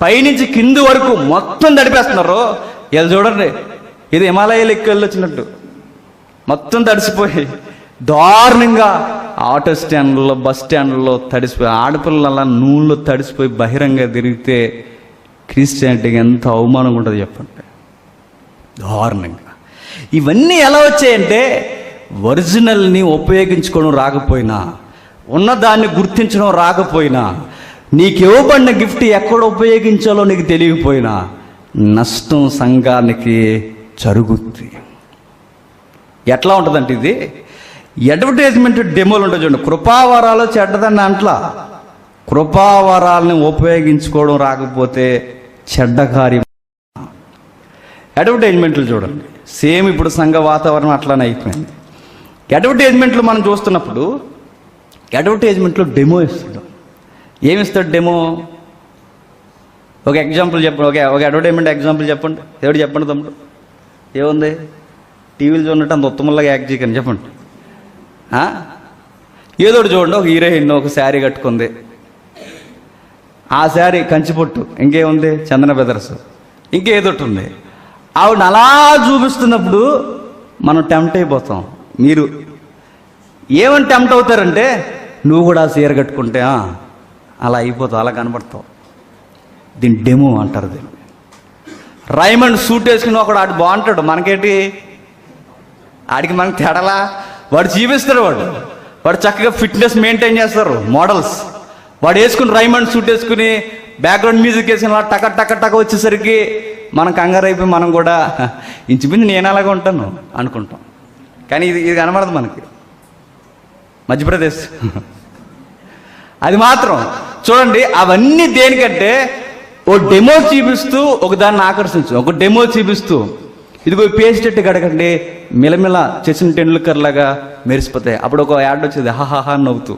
పైనుంచి కింది వరకు మొత్తం తడిపేస్తున్నారు. వీళ్ళు చూడండి, ఇది హిమాలయాలు ఎక్కి వెళ్ళొచ్చినట్టు మొత్తం తడిసిపోయి దారుణంగా ఆటో స్టాండ్లో బస్ స్టాండ్లో తడిసిపోయి ఆడపిల్లల నూనెలో తడిసిపోయి బహిరంగ తిరిగితే క్రిస్టియానిటీకి ఎంత అవమానంగా ఉంటుంది చెప్పండి, దారుణంగా. ఇవన్నీ ఎలా వచ్చాయంటే ఒరిజినల్ని ఉపయోగించుకోవడం రాకపోయినా, ఉన్నదాన్ని గుర్తించడం రాకపోయినా, నీకు ఇవ్వబడిన గిఫ్ట్ ఎక్కడ ఉపయోగించాలో నీకు తెలియకపోయినా నష్టం సంఘానికి జరుగుద్ది. ఎట్లా ఉంటుందంటే ఇది అడ్వర్టైజ్మెంట్ డెమోలు ఉంటుంది చూడండి. కృపావరాలు చెడ్డదని అంట్లా, కృపావరాలని ఉపయోగించుకోవడం రాకపోతే చెడ్డ కార్యం. అడ్వర్టైజ్మెంట్లు చూడండి, సేమ్ ఇప్పుడు సంఘ వాతావరణం అట్లానే అయిపోయింది. అడ్వర్టైజ్మెంట్లు మనం చూస్తున్నప్పుడు అడ్వర్టైజ్మెంట్లో డెమో ఇస్తాడు. ఏమిస్తాడు డెమో? ఒక ఎగ్జాంపుల్ చెప్పండి, ఒక అడ్వర్టైజ్మెంట్ ఎగ్జాంపుల్ చెప్పండి. ఎవడు చెప్పండి తమ్ముడు, ఏముంది? టీవీలు చూడటం అంత ఉత్తమంలాగా యాక్ట్ చేయకండి, చెప్పండి. ఏదో ఒకటి చూడండి, ఒక హీరోయిన్ ఒక శారీ కట్టుకుంది, ఆ శారీ కంచిపొట్టు, ఇంకేముంది చందన బ్రదర్స్, ఇంకేదోటి ఉంది. ఆవిడ అలా చూపిస్తున్నప్పుడు మనం టెంప్ట్ అయిపోతాం. మీరు ఏమని టెంప్ట్ అవుతారంటే, నువ్వు కూడా ఆ చీర కట్టుకుంటే అలా అయిపోతావు, అలా కనబడతావు. దీన్ని డెమో అంటారు. దీన్ని రైమండ్ సూట్ వేసుకుని ఒకడు ఆడు బాగుంటాడు, మనకేంటి ఆడికి మనకి తేడలా, వాడు చూపిస్తాడు. వాడు చక్కగా ఫిట్నెస్ మెయింటైన్ చేస్తారు మోడల్స్. వాడు వేసుకుని రైమండ్ సూట్ వేసుకుని బ్యాక్గ్రౌండ్ మ్యూజిక్ వేసుకుని టక టక టక వచ్చేసరికి మనం కంగారు అయిపోయి మనం కూడా ఇంచుమించు నేను అలాగే ఉంటాను అనుకుంటాం. కానీ ఇది కనబడదు మనకి. మధ్యప్రదేశ్ అది మాత్రం చూడండి. అవన్నీ దేనికంటే ఓ డెమో చూపిస్తూ ఒక దాన్ని ఆకర్షించు, ఒక డెమో చూపిస్తూ ఇదిగో పేస్టెట్టు గడకండి మిలమిల సచిన్ టెండూల్కర్ లాగా మెరిసిపోతాయి. అప్పుడు ఒక యాడ్ వచ్చేది, హాహాహా నవ్వుతూ.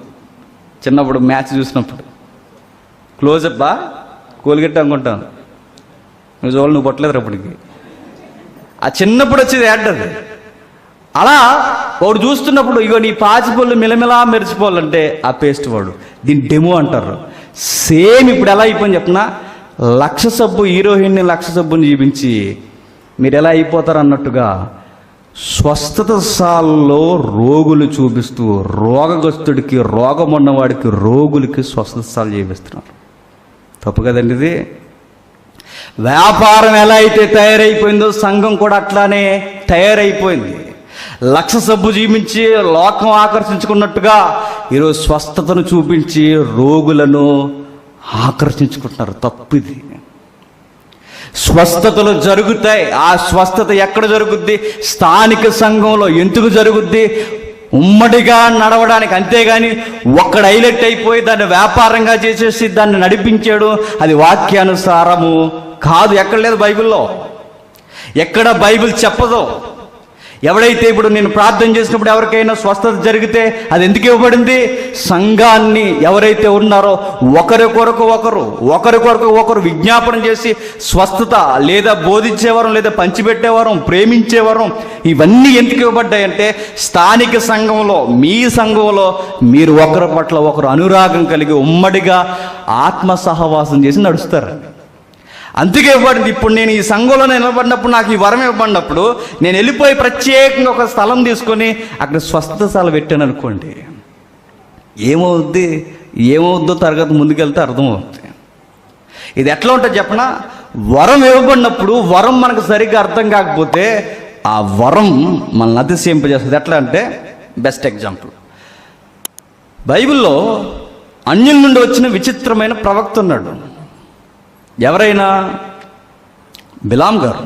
చిన్నప్పుడు మ్యాచ్ చూసినప్పుడు క్లోజప్ కోల్గెట్ అనుకుంటాను, నువ్వు చూడాలి, నువ్వు కొట్టలేదు అప్పటికి. ఆ చిన్నప్పుడు వచ్చేది యాడ్ అది. అలా వాడు చూస్తున్నప్పుడు ఇగో నీ పాచిపళ్ళు మిలమిలా మెరిచిపోవాలంటే ఆ పేస్ట్ వాడు. దీన్ని డెమో అంటారు. సేమ్ ఇప్పుడు ఎలా అయిపోయింది చెప్పిన, లక్ష సబ్బు హీరోయిన్ని లక్ష సబ్బుని చూపించి మీరు ఎలా అయిపోతారు అన్నట్టుగా స్వస్థత సాల్లో రోగులు చూపిస్తూ రోగగ్రస్తుడికి, రోగం ఉన్నవాడికి, రోగులకి స్వస్థత సాలు చూపిస్తున్నారు. తప్పు కదండి ఇది. వ్యాపారం ఎలా అయితే తయారైపోయిందో సంఘం కూడా అట్లానే తయారైపోయింది. లక్ష సబ్బు చూపించి లోకం ఆకర్షించుకున్నట్టుగా ఈరోజు స్వస్థతను చూపించి రోగులను ఆకర్షించుకుంటున్నారు. తప్పిది. స్వస్థతలు జరుగుతాయి. ఆ స్వస్థత ఎక్కడ జరుగుద్ది? స్థానిక సంఘంలో. ఎందుకు జరుగుద్ది? ఉమ్మడిగా నడవడానికి. అంతేగాని ఒక్కడ హైలైట్ అయిపోయి దాన్ని వ్యాపారంగా చేసేసి దాన్ని నడిపించాడు, అది వాక్యానుసారము కాదు. ఎక్కడ లేదు బైబిల్లో, ఎక్కడ బైబిల్ చెప్పదో. ఎవడైతే ఇప్పుడు నేను ప్రార్థన చేసినప్పుడు ఎవరికైనా స్వస్థత జరిగితే అది ఎందుకు ఇవ్వబడింది? సంఘాన్ని ఎవరైతే ఉన్నారో ఒకరికొరకు ఒకరు విజ్ఞాపనం చేసి స్వస్థత లేదా బోధించేవారం, లేదా పంచిపెట్టేవారం, ప్రేమించేవారం, ఇవన్నీ ఎందుకు ఇవ్వబడ్డాయంటే స్థానిక సంఘంలో, మీ సంఘంలో మీరు ఒకరి పట్ల ఒకరు అనురాగం కలిగి ఉమ్మడిగా ఆత్మ సహవాసం చేసి నడుస్తారు. అందుకే ఇవ్వబడింది. ఇప్పుడు నేను ఈ సంఘంలో నిలబడినప్పుడు, నాకు ఈ వరం ఇవ్వబడినప్పుడు నేను వెళ్ళిపోయి ప్రత్యేకంగా ఒక స్థలం తీసుకొని అక్కడ స్వస్థతశాల పెట్టాను అనుకోండి, ఏమవుద్దో తరగతి ముందుకెళ్తే అర్థమవుతుంది. ఇది ఎట్లా ఉంటుంది చెప్పనా? వరం ఇవ్వబడినప్పుడు వరం మనకు సరిగ్గా అర్థం కాకపోతే ఆ వరం మనల్ని అతిశయింపజేస్తుంది. ఎట్లా అంటే, బెస్ట్ ఎగ్జాంపుల్, బైబిల్లో అన్యుల నుండి వచ్చిన విచిత్రమైన ప్రవక్త ఉన్నాడు. ఎవరైనా? బిలాం గారు.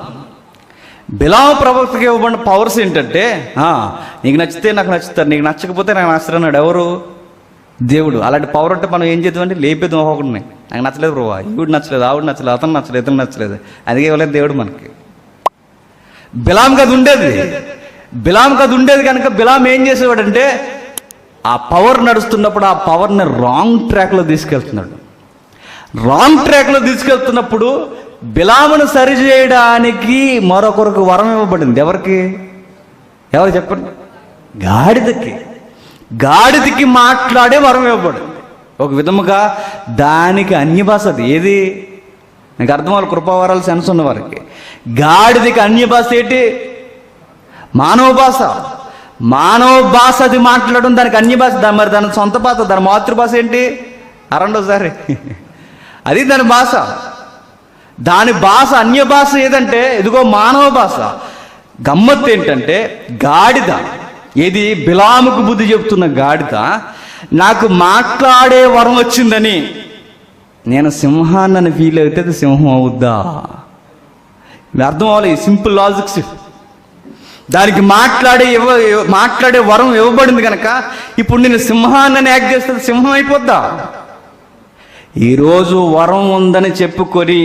బిలాము ప్రవక్తకి ఇవ్వబడిన పవర్స్ ఏంటంటే నీకు నచ్చితే నాకు నచ్చుతారు, నీకు నచ్చకపోతే నాకు నచ్చరు అన్నాడు. ఎవరు? దేవుడు. అలాంటి పవర్ ఉంటే మనం ఏం చేద్దామంటే లేపేద్దాం ఒక్కొక్కడిని. నాకు నచ్చలేదు ప్రభా, ఈవిడు నచ్చలేదు, ఆవిడ నచ్చలేదు, అతను నచ్చలేదు, ఇతను నచ్చలేదు, అందుకే ఇవ్వలేదు దేవుడు మనకి. బిలాంకి అది ఉండేది కనుక బిలాం ఏం చేసేవాడంటే ఆ పవర్ నడుస్తున్నప్పుడు ఆ పవర్ని రాంగ్ ట్రాక్లో తీసుకెళ్తున్నప్పుడు బిలామును సరిచేయడానికి మరొకరికి వరం ఇవ్వబడింది. ఎవరు చెప్పండి? గాడిదకి మాట్లాడే వరం ఇవ్వబడింది. ఒక విధముగా దానికి అన్య భాష. అది ఏది? నాకు అర్థం అవ్వాలి. కృపావరాలు సెన్స్ ఉన్న వారికి గాడిదకి అన్య భాష ఏంటి? మానవ భాష అది మాట్లాడడం దానికి అన్య భాష. మరి దాని సొంత భాష, దాని మాతృభాష ఏంటి? అరండోసారి అది దాని భాష. దాని భాష అన్య భాష ఏదంటే ఇదిగో మానవ భాష. గమ్మత్తు ఏంటంటే గాడిద, ఏది బిలాముకు బుద్ధి చెప్తున్న గాడిద, నాకు మాట్లాడే వరం వచ్చిందని నేను సింహాన్ని ఫీల్ అయితే అది సింహం అవుద్దా? అర్థం అవ్వాలి. Simple logics. దానికి మాట్లాడే వరం ఇవ్వబడింది కనుక ఇప్పుడు నేను సింహాన్ని యాక్ట్ చేస్తే సింహం అయిపోద్దా? ఈరోజు వరం ఉందని చెప్పుకొని,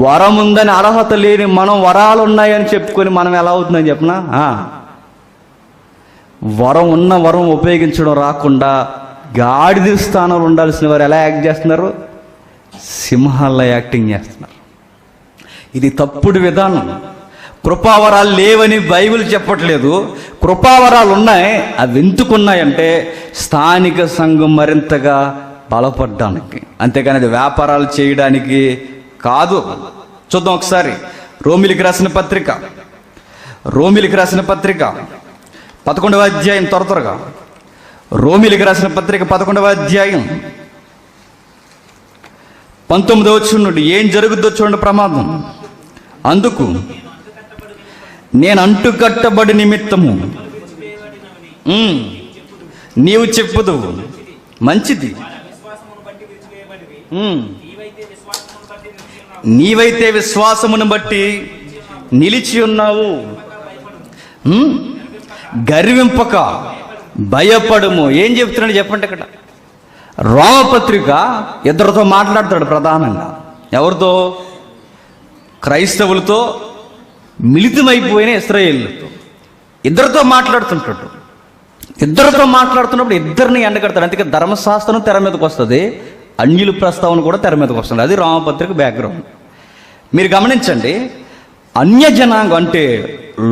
వరం ఉందని అర్హత లేని మనం వరాలు ఉన్నాయని చెప్పుకొని మనం ఎలా అవుతుందని చెప్పనా? వరం ఉపయోగించడం రాకుండా గాడిద స్థానంలో ఉండాల్సిన వారు ఎలా యాక్ట్ చేస్తున్నారు? సింహాల్లో యాక్టింగ్ చేస్తున్నారు. ఇది తప్పుడు విధానం. కృపావరాలు లేవని బైబిల్ చెప్పట్లేదు. కృపావరాలు ఉన్నాయి. అవి ఎందుకున్నాయంటే స్థానిక సంఘం మరింతగా బలపడడానికి, అంతేకాని అది వ్యాపారాలు చేయడానికి కాదు. చూద్దాం ఒకసారి రోమిలికి రాసిన పత్రిక 11వ అధ్యాయం. త్వరగా రోమిలికి రాసిన పత్రిక 11వ అధ్యాయం 19వ వచనం నుండి ఏం జరుగుద్దో చూడండి. ప్రమాదం. అందుకు నేను అంటుకట్టబడి నిమిత్తము నీవు చెప్పుదు మంచిది, నీవైతే విశ్వాసమును బట్టి నిలిచి ఉన్నావు. గర్వింపక భయపడము. ఏం చెప్తున్నాడు చెప్పండి. ఇక్కడ రోమపత్రిక ఇద్దరితో మాట్లాడతాడు ప్రధానంగా. ఎవరితో? క్రైస్తవులతో మిళితమైపోయిన ఇశ్రాయేలుతో ఇద్దరితో మాట్లాడుతుంటాడు. ఇద్దరితో మాట్లాడుతున్నప్పుడు ఇద్దరిని ఎండగడతాడు. అందుకే ధర్మశాస్త్రం తెర మీదకి వస్తుంది, అన్యుల ప్రస్తావన కూడా తెర మీదకి వస్తుంది. అది రోమపత్రిక బ్యాక్గ్రౌండ్. మీరు గమనించండి. అన్య జనాంగం అంటే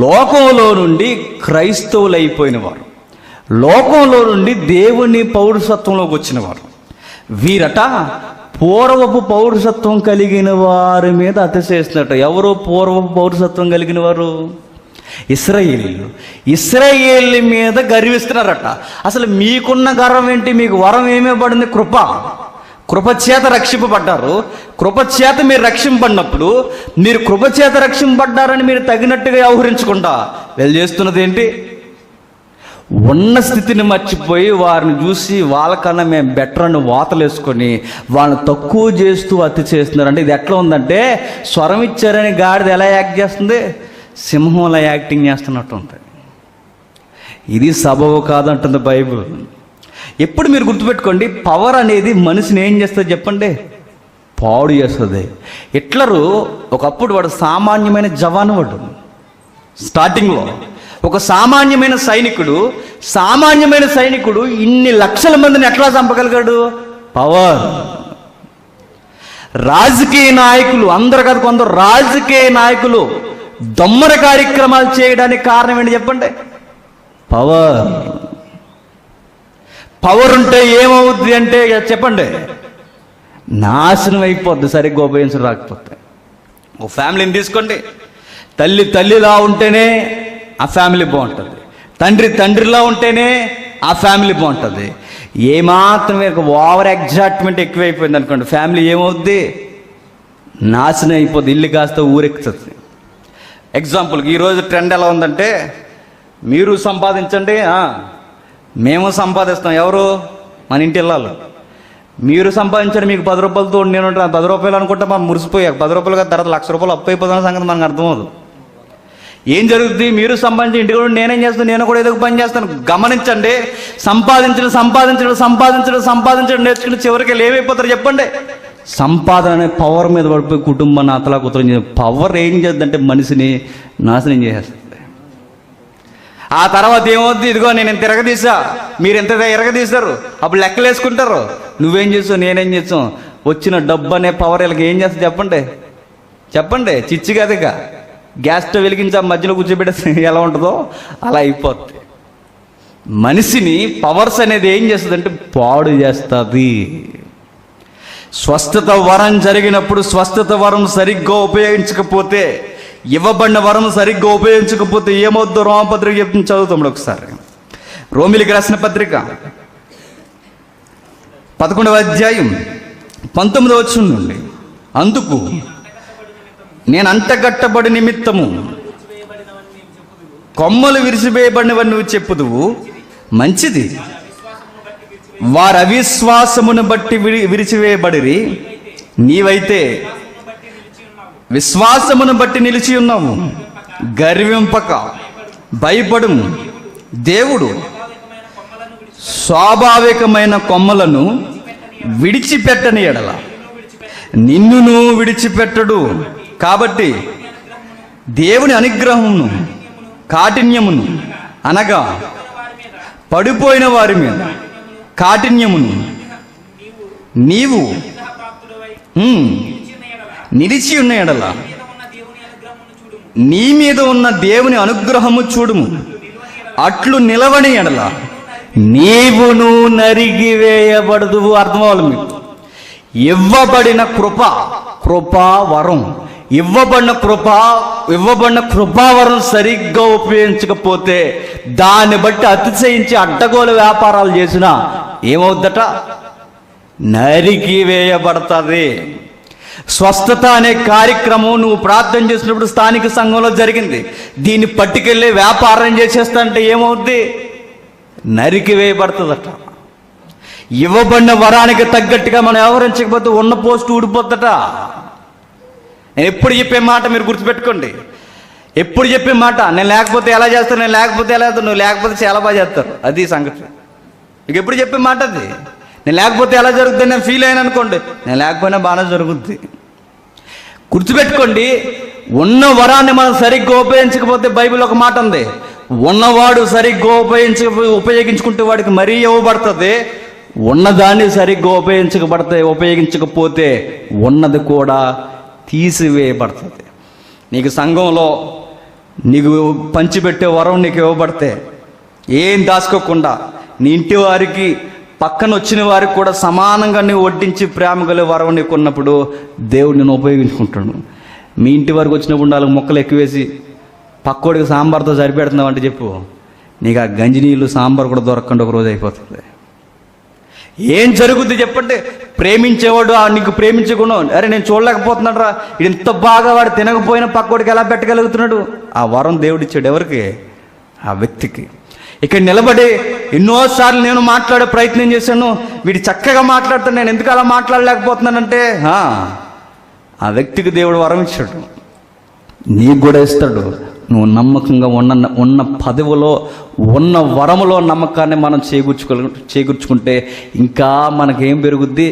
లోకంలో నుండి క్రైస్తవులు అయిపోయిన వారు, లోకంలో నుండి దేవుని పౌరుషత్వంలోకి వచ్చిన వారు, వీరట పూర్వపు పౌరుషత్వం కలిగిన వారి మీద అతిశయిస్తున్నట్టు. ఎవరు పూర్వపు పౌరుషత్వం కలిగిన వారు? ఇశ్రాయేలు మీద గర్విస్తున్నారట. అసలు మీకున్న గర్వం ఏంటి? మీకు వరం ఏమేపడింది? కృపచేత రక్షింపబడ్డారు. కృపచేత మీరు రక్షింపబడినప్పుడు మీరు కృపచేత రక్షింపబడ్డారని మీరు తగినట్టుగా వ్యవహరించకుండా వీళ్ళు చేస్తున్నది ఏంటి? ఉన్న స్థితిని మర్చిపోయి వారిని చూసి వాళ్ళకన్నా మేము బెటర్ అని వాతలేసుకొని వాళ్ళని తక్కువ చేస్తూ అతి చేస్తున్నారు. అంటే ఇది ఎట్లా ఉందంటే స్వరం ఇచ్చారని గాడిద ఎలా యాక్ట్ చేస్తుంది? సింహంలా యాక్టింగ్ చేస్తున్నట్టు ఉంటుంది. ఇది సబబు కాదంటుంది బైబిల్. ఎప్పుడు మీరు గుర్తుపెట్టుకోండి, పవర్ అనేది మనిషిని ఏం చేస్తుంది చెప్పండి? పాడు చేస్తుంది. హిట్లరు ఒకప్పుడు వాడు సామాన్యమైన జవాను. వాడు స్టార్టింగ్లో ఒక సామాన్యమైన సైనికుడు ఇన్ని లక్షల మందిని ఎట్లా చంపగలిగాడు? పవర్. రాజకీయ నాయకులు, అందరు కాదు కొందరు రాజకీయ నాయకులు దొమ్మర కార్యక్రమాలు చేయడానికి కారణం ఏంటి చెప్పండి? పవర్ ఉంటే ఏమవుద్ది అంటే చెప్పండి, నాశనం అయిపోద్ది సరిగ్గా ఉపయోగించడం రాకపోతే. ఒక ఫ్యామిలీని తీసుకోండి. తల్లిలా ఉంటేనే ఆ ఫ్యామిలీ బాగుంటుంది, తండ్రిలా ఉంటేనే ఆ ఫ్యామిలీ బాగుంటుంది. ఏమాత్రం ఓవర్ ఎగ్జాక్ట్మెంట్ ఎక్కువైపోయింది అనుకోండి, ఫ్యామిలీ ఏమవుద్ది? నాశనం అయిపోద్ది. ఇల్లు కాస్త ఊరెక్కుతుంది. ఎగ్జాంపుల్కి ఈరోజు ట్రెండ్ ఎలా ఉందంటే, మీరు సంపాదించండి, మేము సంపాదిస్తాం. ఎవరు? మన ఇంటి ఇళ్ళాలు. మీరు సంపాదించండి, మీకు 10 రూపాయలతో నేను 10 రూపాయలు అనుకుంటే మనం మురిసిపోయాక 10 రూపాయలు కాదు, తర్వాత 1,00,000 రూపాయలు అప్పు అయిపోతున్న సంగతి మనకు అర్థమవుతుంది. ఏం జరుగుతుంది? మీరు సంపాదించి ఇంటికి కూడా నేనేం చేస్తాను, నేను కూడా ఏదో ఒక పని చేస్తాను. గమనించండి, సంపాదించడం నేర్చుకుని చివరికి ఏమైపోతారు చెప్పండి? సంపాదన అనే పవర్ మీద పడిపోయి కుటుంబాన్ని అతలా కుతలం. పవర్ ఏం చేద్దంటే మనిషిని నాశనం చేసేస్తుంది. ఆ తర్వాత ఏమవుద్ది? ఇదిగో నేను ఇంత ఎరగదీసా, మీరు ఎంత ఎరగదీశారు, అప్పుడు లెక్కలు వేసుకుంటారు. నువ్వేం చేసావు, నేనేం చేసాం. వచ్చిన డబ్బు అనే పవర్ వీళ్ళకి ఏం చేస్తుంది చెప్పండి? చిచ్చి కదగా గ్యాస్ స్టవ్ వెలిగించి మధ్యలో కూర్చోబెట్టేస్తే ఎలా ఉంటుందో అలా అయిపోద్ది. మనిషిని పవర్స్ అనేది ఏం చేస్తుంది అంటే పాడు చేస్తుంది. స్వస్థత వరం జరిగినప్పుడు స్వస్థత వరం సరిగ్గా ఉపయోగించకపోతే, ఇవ్వబడిన వరం సరిగ్గా ఉపయోగించకపోతే ఏమవుద్దో రోమపత్రిక చెప్తుంది. చదువుతాం ఒకసారి. రోమిలికి రాసిన పత్రిక 11వ అధ్యాయం 19వ వచనం నుండి, అందుకు నేను అంటగట్టబడి నిమిత్తము కొమ్మలు విరిసివేయబడినవని నువ్వు చెప్పుదువు, మంచిది. వారి అవిశ్వాసమును బట్టి విరిచివేయబడిరి, నీవైతే విశ్వాసమును బట్టి నిలిచి ఉన్నావు. గర్వింపక భయపడుము. దేవుడు స్వాభావికమైన కొమ్మలను విడిచిపెట్టని ఎడల నిన్నును విడిచిపెట్టడు. కాబట్టి దేవుని అనుగ్రహమును కాఠిన్యమును అనగా పడిపోయిన వారి మీద కాఠిన్యమును నీవు నిలిచి ఉన్న ఎడల నీ మీద ఉన్న దేవుని అనుగ్రహము చూడుము. అట్లు నిలవని ఎడల నీవును నరిగివేయబడదువు. అర్థం అవ్వాలి మీకు. ఇవ్వబడిన కృపావరం ఇవ్వబడిన కృపావరం సరిగ్గా ఉపయోగించకపోతే దాన్ని బట్టి అతిశయించి అడ్డగోలు వ్యాపారాలు చేసినా ఏమవుద్దట? నరికి వేయబడుతుంది. స్వస్థత అనే కార్యక్రమం నువ్వు ప్రార్థన చేసినప్పుడు స్థానిక సంఘంలో జరిగింది. దీన్ని పట్టుకెళ్ళి వ్యాపారం చేసేస్తా అంటే ఏమవుద్ది? నరికి వేయబడుతుందట. ఇవ్వబడిన వరానికి తగ్గట్టుగా మనం వ్యవహరించకపోతే ఉన్న పోస్ట్ ఊడిపోద్దట. నేను ఎప్పుడు చెప్పే మాట మీరు గుర్తుపెట్టుకోండి. ఎప్పుడు చెప్పే మాట, నేను లేకపోతే ఎలా చేస్తాను, నేను లేకపోతే ఎలా చేస్తాను, నువ్వు లేకపోతే చాలా బాగా చేస్తారు. అది సంగతి. ఇక ఎప్పుడు చెప్పే మాట అది. నేను లేకపోతే ఎలా జరుగుతుంది, నేను ఫీల్ అయినా అనుకోండి, నేను లేకపోయినా బాగానే జరుగుద్ది. గుర్తుపెట్టుకోండి, ఉన్న వరాన్ని మనం సరిగ్గా ఉపయోగించకపోతే బైబిల్ ఒక మాట ఉంది, ఉన్నవాడు సరిగ్గా ఉపయోగించుకుంటే వాడికి మరీ ఇవ్వబడుతుంది. ఉన్నదాన్ని సరిగ్గా ఉపయోగించకపోతే ఉన్నది కూడా తీసివేయబడుతుంది. నీకు సంఘంలో నీకు పంచిపెట్టే వరం నీకు ఇవ్వబడితే ఏం దాచుకోకుండా నీ ఇంటి వారికి పక్కన వచ్చిన వారికి కూడా సమానంగా నీవు వడ్డించి ప్రేమ గల వరం నీకు ఉన్నప్పుడు దేవుడు నేను ఉపయోగించుకుంటాడు. మీ ఇంటి వరకు వచ్చినప్పుడు 4 మొక్కలు ఎక్కువేసి పక్కోడికి సాంబార్తో సరిపెడుతున్నావు అంటే చెప్పు, నీకు ఆ గంజి నీళ్ళు సాంబార్ కూడా దొరకకుండా ఒక రోజు అయిపోతుంది. ఏం జరుగుద్ది చెప్పండి? ప్రేమించేవాడు నీకు ప్రేమించకుండా, అరే నేను చూడలేకపోతున్నాడు రా, ఇంత బాగా వాడు తినకపోయినా పక్కోడికి ఎలా పెట్టగలుగుతున్నాడు? ఆ వరం దేవుడిచ్చాడు ఎవరికి? ఆ వ్యక్తికి. ఇక్కడ నిలబడి ఎన్నోసార్లు నేను మాట్లాడే ప్రయత్నం చేశాను, వీడు చక్కగా మాట్లాడుతాను, నేను ఎందుకు అలా మాట్లాడలేకపోతున్నానంటే ఆ వ్యక్తికి దేవుడు వరం ఇచ్చాడు, నీకు కూడా ఇస్తాడు. నువ్వు నమ్మకంగా ఉన్న పదవిలో ఉన్న వరములో నమ్మకాన్ని మనం చేకూర్చుకుంటే ఇంకా మనకేం పెరుగుద్ది?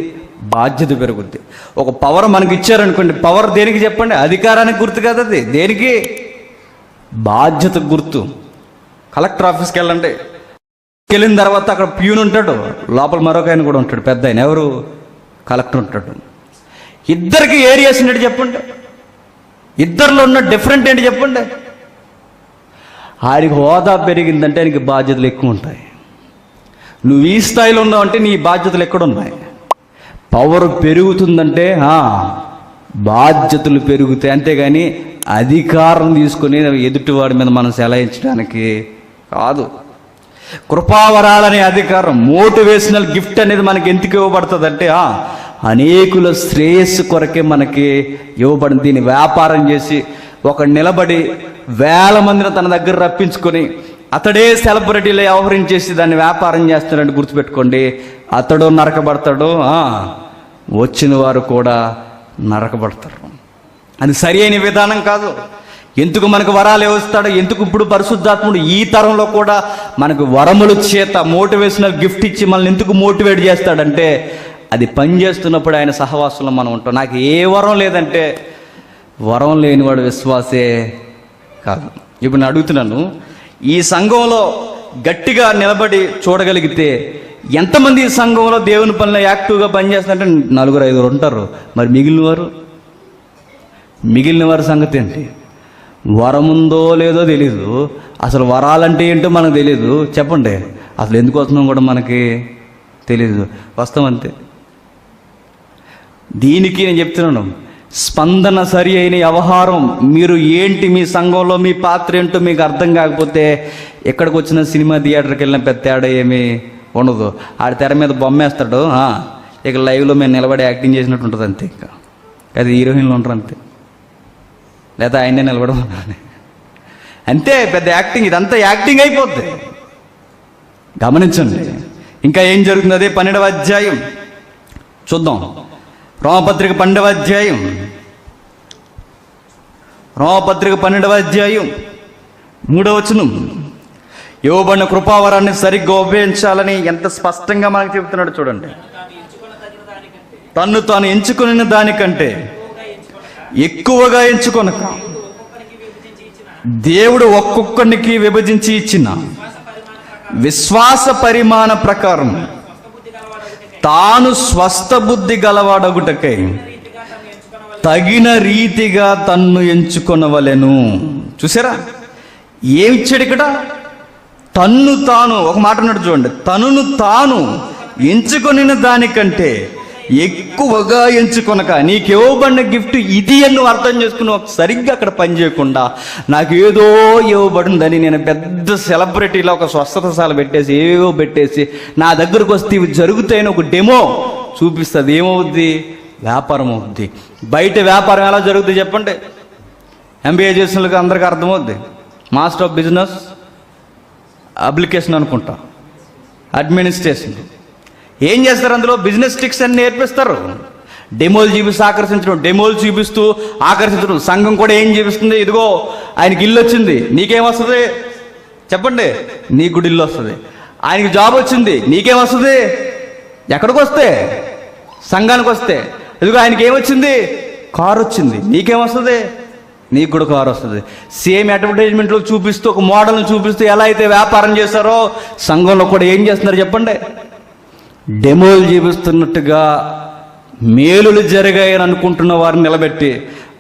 బాధ్యత పెరుగుద్ది. ఒక పవర్ మనకి ఇచ్చారనుకోండి, పవర్ దేనికి చెప్పండి? అధికారానికి గుర్తు కదా అది. దేనికి? బాధ్యతకు గుర్తు. కలెక్టర్ ఆఫీస్కి వెళ్ళండి, వెళ్ళిన తర్వాత అక్కడ ప్యూన్ ఉంటాడు, లోపల మరొక ఆయన కూడా ఉంటాడు, పెద్ద ఆయన. ఎవరు? కలెక్టర్ ఉంటాడు. ఇద్దరికి ఏరియాస్ ఏంటి చెప్పండి? ఇద్దరిలో ఉన్న డిఫరెంట్ ఏంటి చెప్పండి? ఆయనకి హోదా పెరిగిందంటే ఆయనకి బాధ్యతలు ఎక్కువ ఉంటాయి. నువ్వు ఈ స్థాయిలో ఉన్నావంటే నీ బాధ్యతలు ఎక్కడున్నాయి? పవర్ పెరుగుతుందంటే బాధ్యతలు పెరుగుతాయి, అంతేగాని అధికారం తీసుకుని ఎదుటివాడి మీద మనం సెలయించడానికి కాదు. కృపావరాలనే అధికారం, మోటివేషనల్ గిఫ్ట్ అనేది మనకి ఎందుకు ఇవ్వబడుతుంది అంటే అనేకుల శ్రేయస్సు కొరకే మనకి ఇవ్వబడింది. దీన్ని వ్యాపారం చేసి ఒక నిలబడి 1000 మందిని తన దగ్గర రప్పించుకొని అతడే సెలబ్రిటీలో వ్యవహరించేసి దాన్ని వ్యాపారం చేస్తాడని గుర్తుపెట్టుకోండి. అతడు నరకబడతాడు, వచ్చిన వారు కూడా నరకబడతారు. అది సరి అయిన విధానం కాదు. ఎందుకు మనకు వరాలు ఇస్తాడు? ఎందుకు ఇప్పుడు పరిశుద్ధాత్ముడు ఈ తరంలో కూడా మనకు వరముల చేత మోటివేషనల్ గిఫ్ట్ ఇచ్చి మనల్ని ఎందుకు మోటివేట్ చేస్తాడంటే, అది పనిచేస్తున్నప్పుడు ఆయన సహవాసంలో మనం ఉంటాం. నాకు ఏ వరం లేదంటే వరం లేనివాడు విశ్వాసే కాదు. ఇప్పుడు నేను అడుగుతున్నాను, ఈ సంఘంలో గట్టిగా నిలబడి చూడగలిగితే ఎంతమంది ఈ సంఘంలో దేవుని పనిలో యాక్టివ్గా పనిచేస్తారంటే 4-5 ఉంటారు. మరి మిగిలిన వారి సంగతి ఏంటి? వరం ఉందో లేదో తెలీదు, అసలు వరాలంటే ఏంటో మనకు తెలీదు. చెప్పండి, అసలు ఎందుకు వస్తున్నాం కూడా మనకి తెలీదు, వస్తాం అంతే. దీనికి నేను చెప్తున్నాను, స్పందన సరి అయిన వ్యవహారం. మీరు ఏంటి, మీ సంఘంలో మీ పాత్ర ఏంటో మీకు అర్థం కాకపోతే ఎక్కడికి వచ్చిన సినిమా థియేటర్కి వెళ్ళిన పెద్ద తేడా ఏమీ ఉండదు. ఆడి తెర మీద బొమ్మేస్తాడు, ఇక లైవ్లో మేము నిలబడి యాక్టింగ్ చేసినట్టు ఉంటుంది అంతే. ఇంకా అది హీరోయిన్లు ఉంటారు అంతే, లేదా ఆయనే నిలబడం అంతే. పెద్ద యాక్టింగ్, ఇదంతా యాక్టింగ్ అయిపోద్ది. గమనించండి. ఇంకా ఏం జరుగుతుంది? అదే 12వ అధ్యాయం చూద్దాం. రోమపత్రిక 12వ అధ్యాయం, రోమపత్రిక 12వ అధ్యాయం 3వ వచనం. ఇవ్వబడిన కృపావరాన్ని సరిగ్గా ఉపయోగించాలని ఎంత స్పష్టంగా మనకు చెబుతున్నాడు చూడండి. తన్ను తాను ఎంచుకున్న దానికంటే ఎక్కువగా ఎంచుకొనక దేవుడు ఒక్కొక్కరికి విభజించి ఇచ్చిన విశ్వాస పరిమాణ ప్రకారం తాను స్వస్థ బుద్ధి గలవాడగుటకై తగిన రీతిగా తన్ను ఎంచుకొనవలెను. చూసారా ఏమిచ్చాడు ఇక్కడ? తన్ను తాను, ఒక మాట అన్నాడు చూడండి, తనును తాను ఎంచుకొనిన దానికంటే ఎక్కువగా ఎంచుకొనక. నీకు ఇవ్వబడిన గిఫ్ట్ ఇది అని నువ్వు అర్థం చేసుకుని సరిగ్గా అక్కడ పని చేయకుండా నాకు ఏదో ఇవ్వబడిందని నేను పెద్ద సెలబ్రిటీలో ఒక స్వస్థతశాల పెట్టేసి ఏవో పెట్టేసి నా దగ్గరకు వస్తే ఇవి జరుగుతాయని ఒక డెమో చూపిస్తుంది. ఏమవుద్ది? వ్యాపారం అవుద్ది. బయట వ్యాపారం ఎలా జరుగుతుంది చెప్పండి? MBA చేసిన వాళ్ళకి అందరికీ అర్థమవుద్ది. మాస్టర్ ఆఫ్ బిజినెస్ అప్లికేషన్ అనుకుంటా, అడ్మినిస్ట్రేషన్. ఏం చేస్తారు? అందులో బిజినెస్ ట్రిక్స్ అన్ని నేర్పిస్తారు. డెమోలు చూపిస్తూ ఆకర్షించడం, డెమోలు చూపిస్తూ ఆకర్షించడం. సంఘం కూడా ఏం చూపిస్తుంది? ఇదిగో ఆయనకి ఇల్లు వచ్చింది, నీకేమొస్తుంది చెప్పండి? నీకు కూడా ఇల్లు వస్తుంది. ఆయనకి జాబ్ వచ్చింది, నీకేమొస్తుంది? ఎక్కడికి వస్తే? సంఘానికి వస్తే. ఇదిగో ఆయనకి ఏమొచ్చింది? కారు వచ్చింది, నీకేమొస్తుంది? నీకు కూడా కారు వస్తుంది. సేమ్ అడ్వర్టైజ్మెంట్లో చూపిస్తూ ఒక మోడల్ని చూపిస్తూ ఎలా అయితే వ్యాపారం చేస్తారో సంఘంలో కూడా ఏం చేస్తున్నారు చెప్పండి? డెమోలు చూపిస్తున్నట్టుగా మేలులు జరిగాయని అనుకుంటున్న వారిని నిలబెట్టి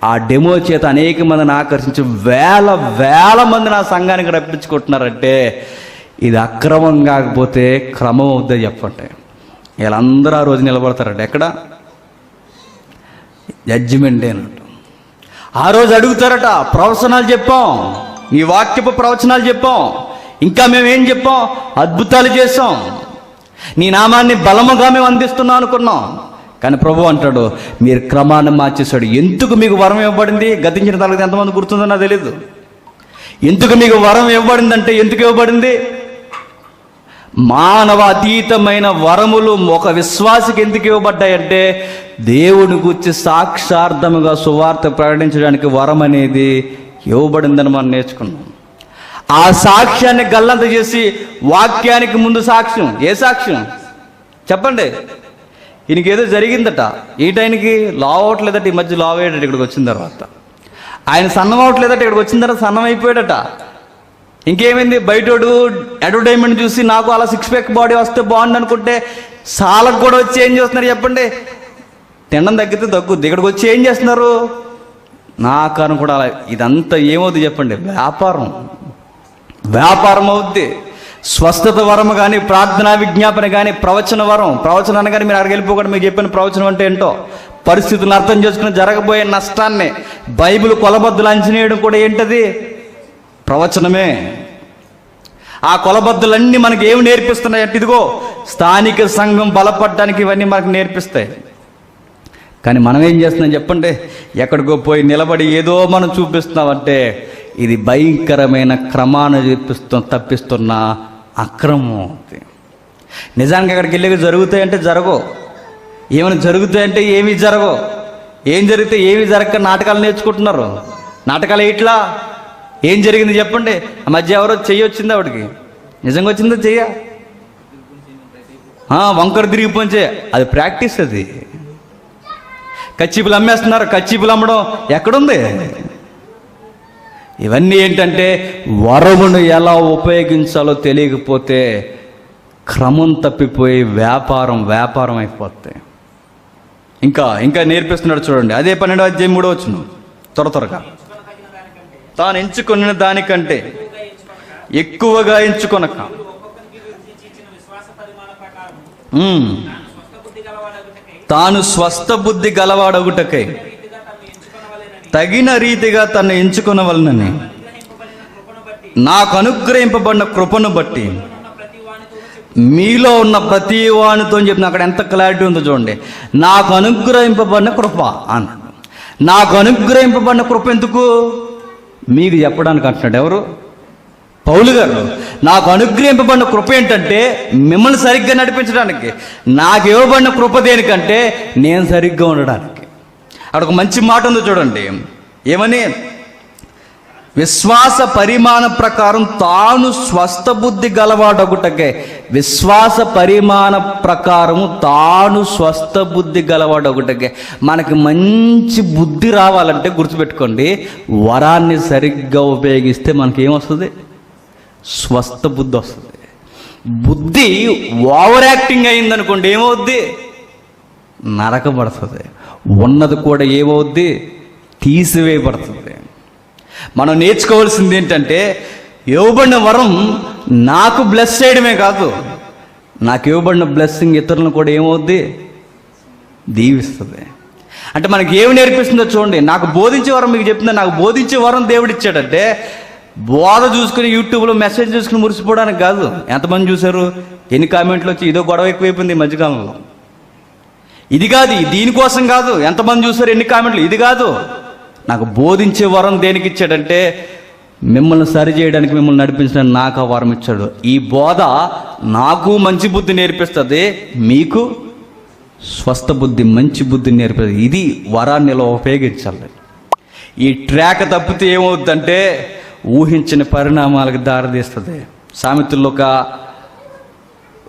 ఆ డెమో చేత అనేక మందిని ఆకర్షించి వేల మందిని ఆ సంఘానికి రప్పించుకుంటున్నారంటే ఇది అక్రమం కాకపోతే క్రమం అవుద్దని చెప్పండి. వీళ్ళందరూ ఆ రోజు నిలబడతారంట. ఎక్కడ? జడ్జిమెంట్ అన్నట్టు. ఆ రోజు అడుగుతారట, ప్రవచనాలు చెప్పాం, నీ వాక్యపు ప్రవచనాలు చెప్పాం, ఇంకా మేమేం చెప్పాం? అద్భుతాలు చేసాం, నీ నామాన్ని బలముగా మేము అందిస్తున్నాం అనుకున్నాం. కానీ ప్రభు అంటాడు, మీరు క్రమాన్ని మార్చేశాడు. ఎందుకు మీకు వరం ఇవ్వబడింది? గతించిన తరగతి ఎంతమంది గుర్తుందో నాకు తెలీదు. ఎందుకు మీకు వరం ఇవ్వబడిందంటే ఎందుకు ఇవ్వబడింది? మానవ అతీతమైన వరములు ఒక విశ్వాసికి ఎందుకు ఇవ్వబడ్డాయంటే దేవుని గురించి సాక్షార్థముగా సువార్త ప్రకటించడానికి వరం అనేది ఇవ్వబడిందని మనం నేర్చుకున్నాం. ఆ సాక్ష్యాన్ని గల్లంత చేసి వాక్యానికి ముందు సాక్ష్యం. ఏ సాక్ష్యం చెప్పండి? ఈయనకేదో జరిగిందట, ఈ టైంకి లావ్ అవ్వట్లేదట, ఈ మధ్య లావ్ అయ్యాడట ఇక్కడికి వచ్చిన తర్వాత. ఆయన సన్నం అవ్వట్లేదట, ఇక్కడికి వచ్చిన తర్వాత సన్నం అయిపోయాడట. ఇంకేమైంది? బయటోడు అడ్వర్టైజ్మెంట్ చూసి నాకు అలా 6 ప్యాక్ బాడీ వస్తే బాగుంది అనుకుంటే సాలకు కూడా వచ్చి ఏం చేస్తున్నారు చెప్పండి? తినడం తగ్గితే తగ్గుద్ది. ఇక్కడికి వచ్చి ఏం చేస్తున్నారు? నా ఆకారం కూడా అలా. ఇదంతా ఏమవుద్ది చెప్పండి? వ్యాపారం అవుద్ది. స్వస్థత వరం కానీ, ప్రార్థనా విజ్ఞాపన కానీ, ప్రవచన వరం, ప్రవచనం అనగానే మీరు అక్కడికి వెళ్ళిపోకుండా మీకు చెప్పిన ప్రవచనం అంటే ఏంటో, పరిస్థితులను అర్థం చేసుకుని జరగబోయే నష్టాన్ని బైబిల్ కొలబద్దులు అంచనేయడం కూడా ఏంటది? ప్రవచనమే. ఆ కొలబద్దులన్నీ మనకి ఏమి నేర్పిస్తున్నాయి అంటే ఇదిగో స్థానిక సంఘం బలపడడానికి ఇవన్నీ మనకు నేర్పిస్తాయి. కానీ మనం ఏం చేస్తున్నాం చెప్పండి? ఎక్కడికో పోయి నిలబడి ఏదో మనం చూపిస్తున్నామంటే ఇది భయంకరమైన క్రమాన్ని తప్పిస్తున్న అక్రమం. నిజానికి అక్కడికి వెళ్ళి జరుగుతాయంటే జరగవు, ఏమైనా జరుగుతాయంటే ఏమీ జరగవు. ఏం జరిగితే ఏమీ జరగక నాటకాలు నేర్చుకుంటున్నారు. నాటకాలు ఇట్లా ఏం జరిగింది చెప్పండి? ఆ మధ్య ఎవరో చెయ్యి వచ్చింది ఆవిడకి. నిజంగా వచ్చిందో చెయ్య? వంకర తిరిగిపోంచే. అది ప్రాక్టీస్. అది కచ్చిపులు అమ్మేస్తున్నారు. కచ్చిపులు అమ్మడం ఎక్కడుంది? ఇవన్నీ ఏంటంటే వరమును ఎలా ఉపయోగించాలో తెలియకపోతే క్రమం తప్పిపోయి వ్యాపారం అయిపోతాయి. ఇంకా నేర్పిస్తున్నాడు చూడండి. అదే 12వ అధ్యాయం 3వ వచనం. త్వరగా. తాను ఎంచుకున్న దానికంటే ఎక్కువగా ఎంచుకొనక తాను స్వస్థ బుద్ధి గలవాడగుటకై తగిన రీతిగా తను ఎంచుకొనవలనని నాకు అనుగ్రహింపబడిన కృపను బట్టి మీలో ఉన్న ప్రతి వానితో చెప్పిన అక్కడ ఎంత క్లారిటీ ఉందో చూడండి. నాకు అనుగ్రహింపబడిన కృప అన్నాడు. నాకు అనుగ్రహింపబడిన కృప ఎందుకు? మీకు చెప్పడానికి అంటున్నాడు. ఎవరు? పౌలు గారు. నాకు అనుగ్రహింపబడిన కృప ఏంటంటే మిమ్మల్ని సరిగ్గా నడిపించడానికి. నాకు ఇవ్వబడిన కృప దేనికంటే నేను సరిగ్గా ఉండడానికి. అక్కడ ఒక మంచి మాట ఉందో చూడండి. ఏమని? విశ్వాస పరిమాణ ప్రకారం తాను స్వస్థ బుద్ధి గలవాడొకటకే. విశ్వాస పరిమాణ ప్రకారము తాను స్వస్థ బుద్ధి గలవాడొకటకే. మనకి మంచి బుద్ధి రావాలంటే గుర్తుపెట్టుకోండి, వరాన్ని సరిగ్గా ఉపయోగిస్తే మనకి ఏమొస్తుంది? స్వస్థ బుద్ధి వస్తుంది. బుద్ధి ఓవర్ యాక్టింగ్ అయిందనుకోండి, ఏమవుద్ది? నరకబడుతుంది. ఉన్నది కూడా ఏమవుద్ది? తీసివేయబడుతుంది. మనం నేర్చుకోవాల్సింది ఏంటంటే ఇవ్వబడిన వరం నాకు బ్లెస్ చేయడమే కాదు, నాకు ఇవ్వబడిన బ్లెస్సింగ్ ఇతరులను కూడా ఏమవుద్ది? దీవిస్తుంది. అంటే మనకి ఏమి నేర్పిస్తుందో చూడండి. నాకు బోధించే వరం మీకు చెప్తుందా? నాకు బోధించే వరం దేవుడు ఇచ్చాడంటే బోధ చూసుకుని యూట్యూబ్లో మెసేజ్ చూసుకుని మురిసిపోవడానికి కాదు. ఎంతమంది చూశారు? ఎన్ని కామెంట్లు వచ్చి ఇదో గొడవ ఎక్కువైపోయింది ఈ మధ్యకాలంలో. ఇది కాదు, దీనికోసం కాదు. ఎంతమంది చూశారు? ఎన్ని కామెంట్లు? ఇది కాదు. నాకు బోధించే వరం దేనికి ఇచ్చాడంటే మిమ్మల్ని సరి చేయడానికి, మిమ్మల్ని నడిపించడానికి నాకు ఆ వరం ఇచ్చాడు. ఈ బోధ నాకు మంచి బుద్ధి నేర్పిస్తుంది, మీకు స్వస్థ బుద్ధి మంచి బుద్ధి నేర్పిస్తుంది. ఇది వరాన్ని ఇలా ఉపయోగించాలి. ఈ ట్రాక్ తప్పితే ఏమవుద్దంటే ఊహించిన పరిణామాలకు దారితీస్తుంది. సామెతల్లో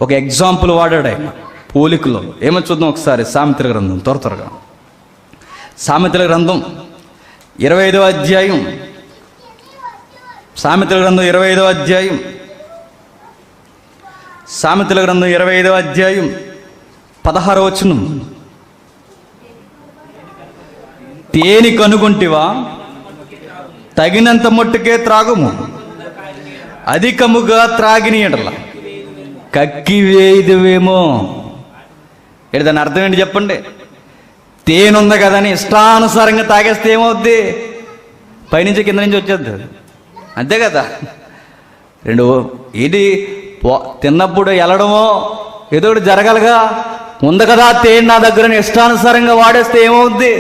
ఒక ఎగ్జాంపుల్ వాడాడు ఆయన, పోలికలో. ఏమో చూద్దాం ఒకసారి. సామెతల గ్రంథం త్వరగా. సామెతల గ్రంథం 25వ అధ్యాయం. సామెతల గ్రంథం 25వ అధ్యాయం. సామెతల గ్రంథం 25వ అధ్యాయం 16వ వచనం. తేనె కనుగొంటివా? తగినంత మట్టుకే త్రాగుము, అధికముగా త్రాగిని ఎడల కక్కివేయుదువేమో. దాని అర్థం ఏంటి చెప్పండి? తేనుంది కదని ఇష్టానుసారంగా తాగేస్తే ఏమవుద్ది? పైనుంచి కింద నుంచి వచ్చేద్ది. అంతే కదా. ఇది తిన్నప్పుడు వెళ్ళడమో ఏదో ఒకటి జరగాలిగా. ఉంది కదా తేనె నా దగ్గర, ఇష్టానుసారంగా వాడేస్తే ఏమవుద్ది?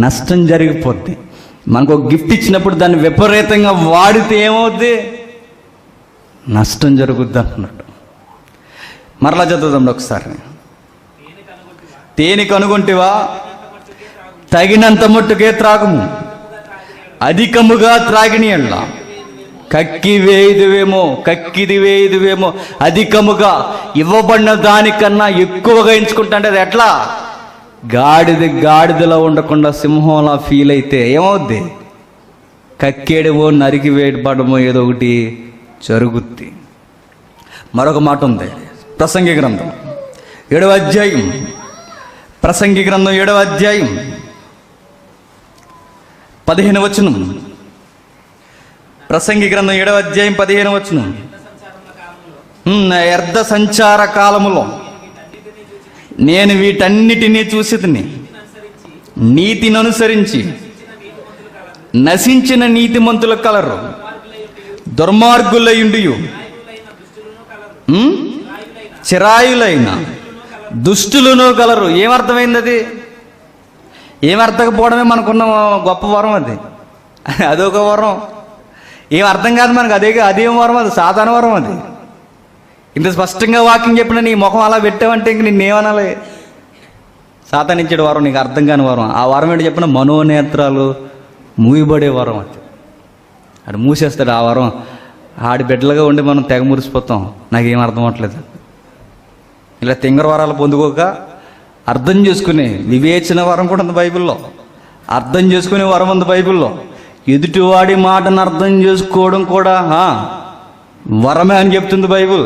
నష్టం జరిగిపోద్ది. మనకు ఒక గిఫ్ట్ ఇచ్చినప్పుడు దాన్ని విపరీతంగా వాడితే ఏమవుద్ది? నష్టం జరుగుద్ది అంటున్నాడు. మరలా చదువుదాం ఒకసారి. తేనె కనుగొంటివా? తగినంత మట్టుకే త్రాగుము, అధికముగా త్రాగిని ఎడల కక్కిది వేయుదువేమో. అధికముగా ఇవ్వబడిన దానికన్నా ఎక్కువగా ఎంచుకుంటా అంటే అది ఎట్లా? గాడిదలో ఉండకుండా సింహంలా ఫీల్ అయితే ఏమవుద్ది? కక్కేడమో నరికి వేయబడమో ఏదో ఒకటి జరుగుద్ది. మరొక మాట ఉంది. ప్రసంగి గ్రంథం 7వ అధ్యాయం. ప్రసంగి గ్రంథం 7వ అధ్యాయం 15వ వచనం. ప్రసంగి గ్రంథం 7వ అధ్యాయం 15వ వచనం. వ్యర్థ సంచార కాలములో నేను వీటన్నిటినీ చూసి నీతిని అనుసరించి నశించిన నీతిమంతుల కలరు, దుర్మార్గులయుండియు చిరాయులైన దుష్టులను కలరు. ఏమర్థమైంది? అది ఏమర్థకపోవడమే మనకున్న గొప్ప వరం. అదొక వరం. ఏం అర్థం కాదు మనకు. అదేం వరం? అది సాధారణ వరం. అది ఇంత స్పష్టంగా వాక్యం చెప్పిన నీ ముఖం అలా పెట్టావంటే ఇంక నిన్నేమనాలి? సాతానిచ్చాడు వరం, నీకు అర్థం కాని వరం. ఆ వరం ఏంటి చెప్పిన? మనోనేత్రాలు మూయబడే వరం. అది ఆడు మూసేస్తాడు ఆ వరం. ఆడి బిడ్డలుగా ఉండి మనం తెగ మురిసిపోతాం. నాకేం అర్థం అవ్వట్లేదు. ఇలా తింగర వరాలు పొందుకోక అర్థం చేసుకునే వివేచన వరం కూడా ఉంది బైబిల్లో. అర్థం చేసుకునే వరం ఉంది బైబిల్లో. ఎదుటివాడి మాటను అర్థం చేసుకోవడం కూడా వరమే అని చెప్తుంది బైబిల్.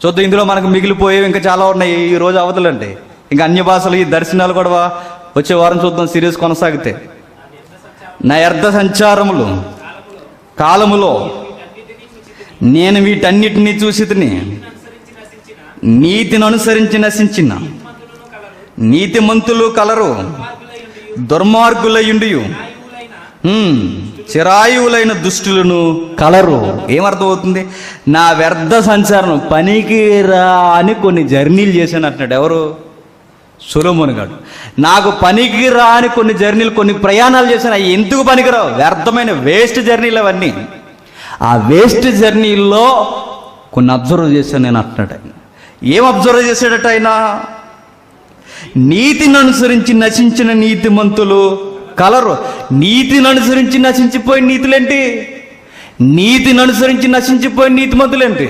చూద్దాం, ఇందులో మనకు మిగిలిపోయేవి ఇంకా చాలా ఉన్నాయి. ఈ రోజు అవతలండి ఇంకా అన్య భాషలు, ఈ దర్శనాలు కూడా వచ్చే వారం చూద్దాం సిరీస్ కొనసాగితే. నా వ్యర్థ సంచారములు కాలములో నేను వీటన్నిటినీ చూసి నీతిని అనుసరించి నశించిన నీతిమంతులు కలరు, దుర్మార్గులయుండియు చిరాయువులైన దుష్టులను కలరు. ఏమర్థమవుతుంది? నా వ్యర్థ సంచారం పనికి రాని కొన్ని జర్నీలు చేశాను అంటున్నాడు. ఎవరు? సొలొమోను గారు. నాకు పనికి రాని కొన్ని జర్నీలు, కొన్ని ప్రయాణాలు చేశాను. అవి ఎందుకు పనికిరావు? వ్యర్థమైన వేస్ట్ జర్నీలు అవన్నీ. ఆ వేస్ట్ జర్నీల్లో కొన్ని అబ్జర్వ్ చేశాను నేను అంటున్నాడు ఆయన. ఏం అబ్జర్వ్ చేశాడట ఆయన? నీతిని అనుసరించి నశించిన నీతిమంతులు కలరు. నీతిని అనుసరించి నశించిపోయిన నీతులేంటి? నీతిని అనుసరించి నశించిపోయిన నీతిమంతులేంటి?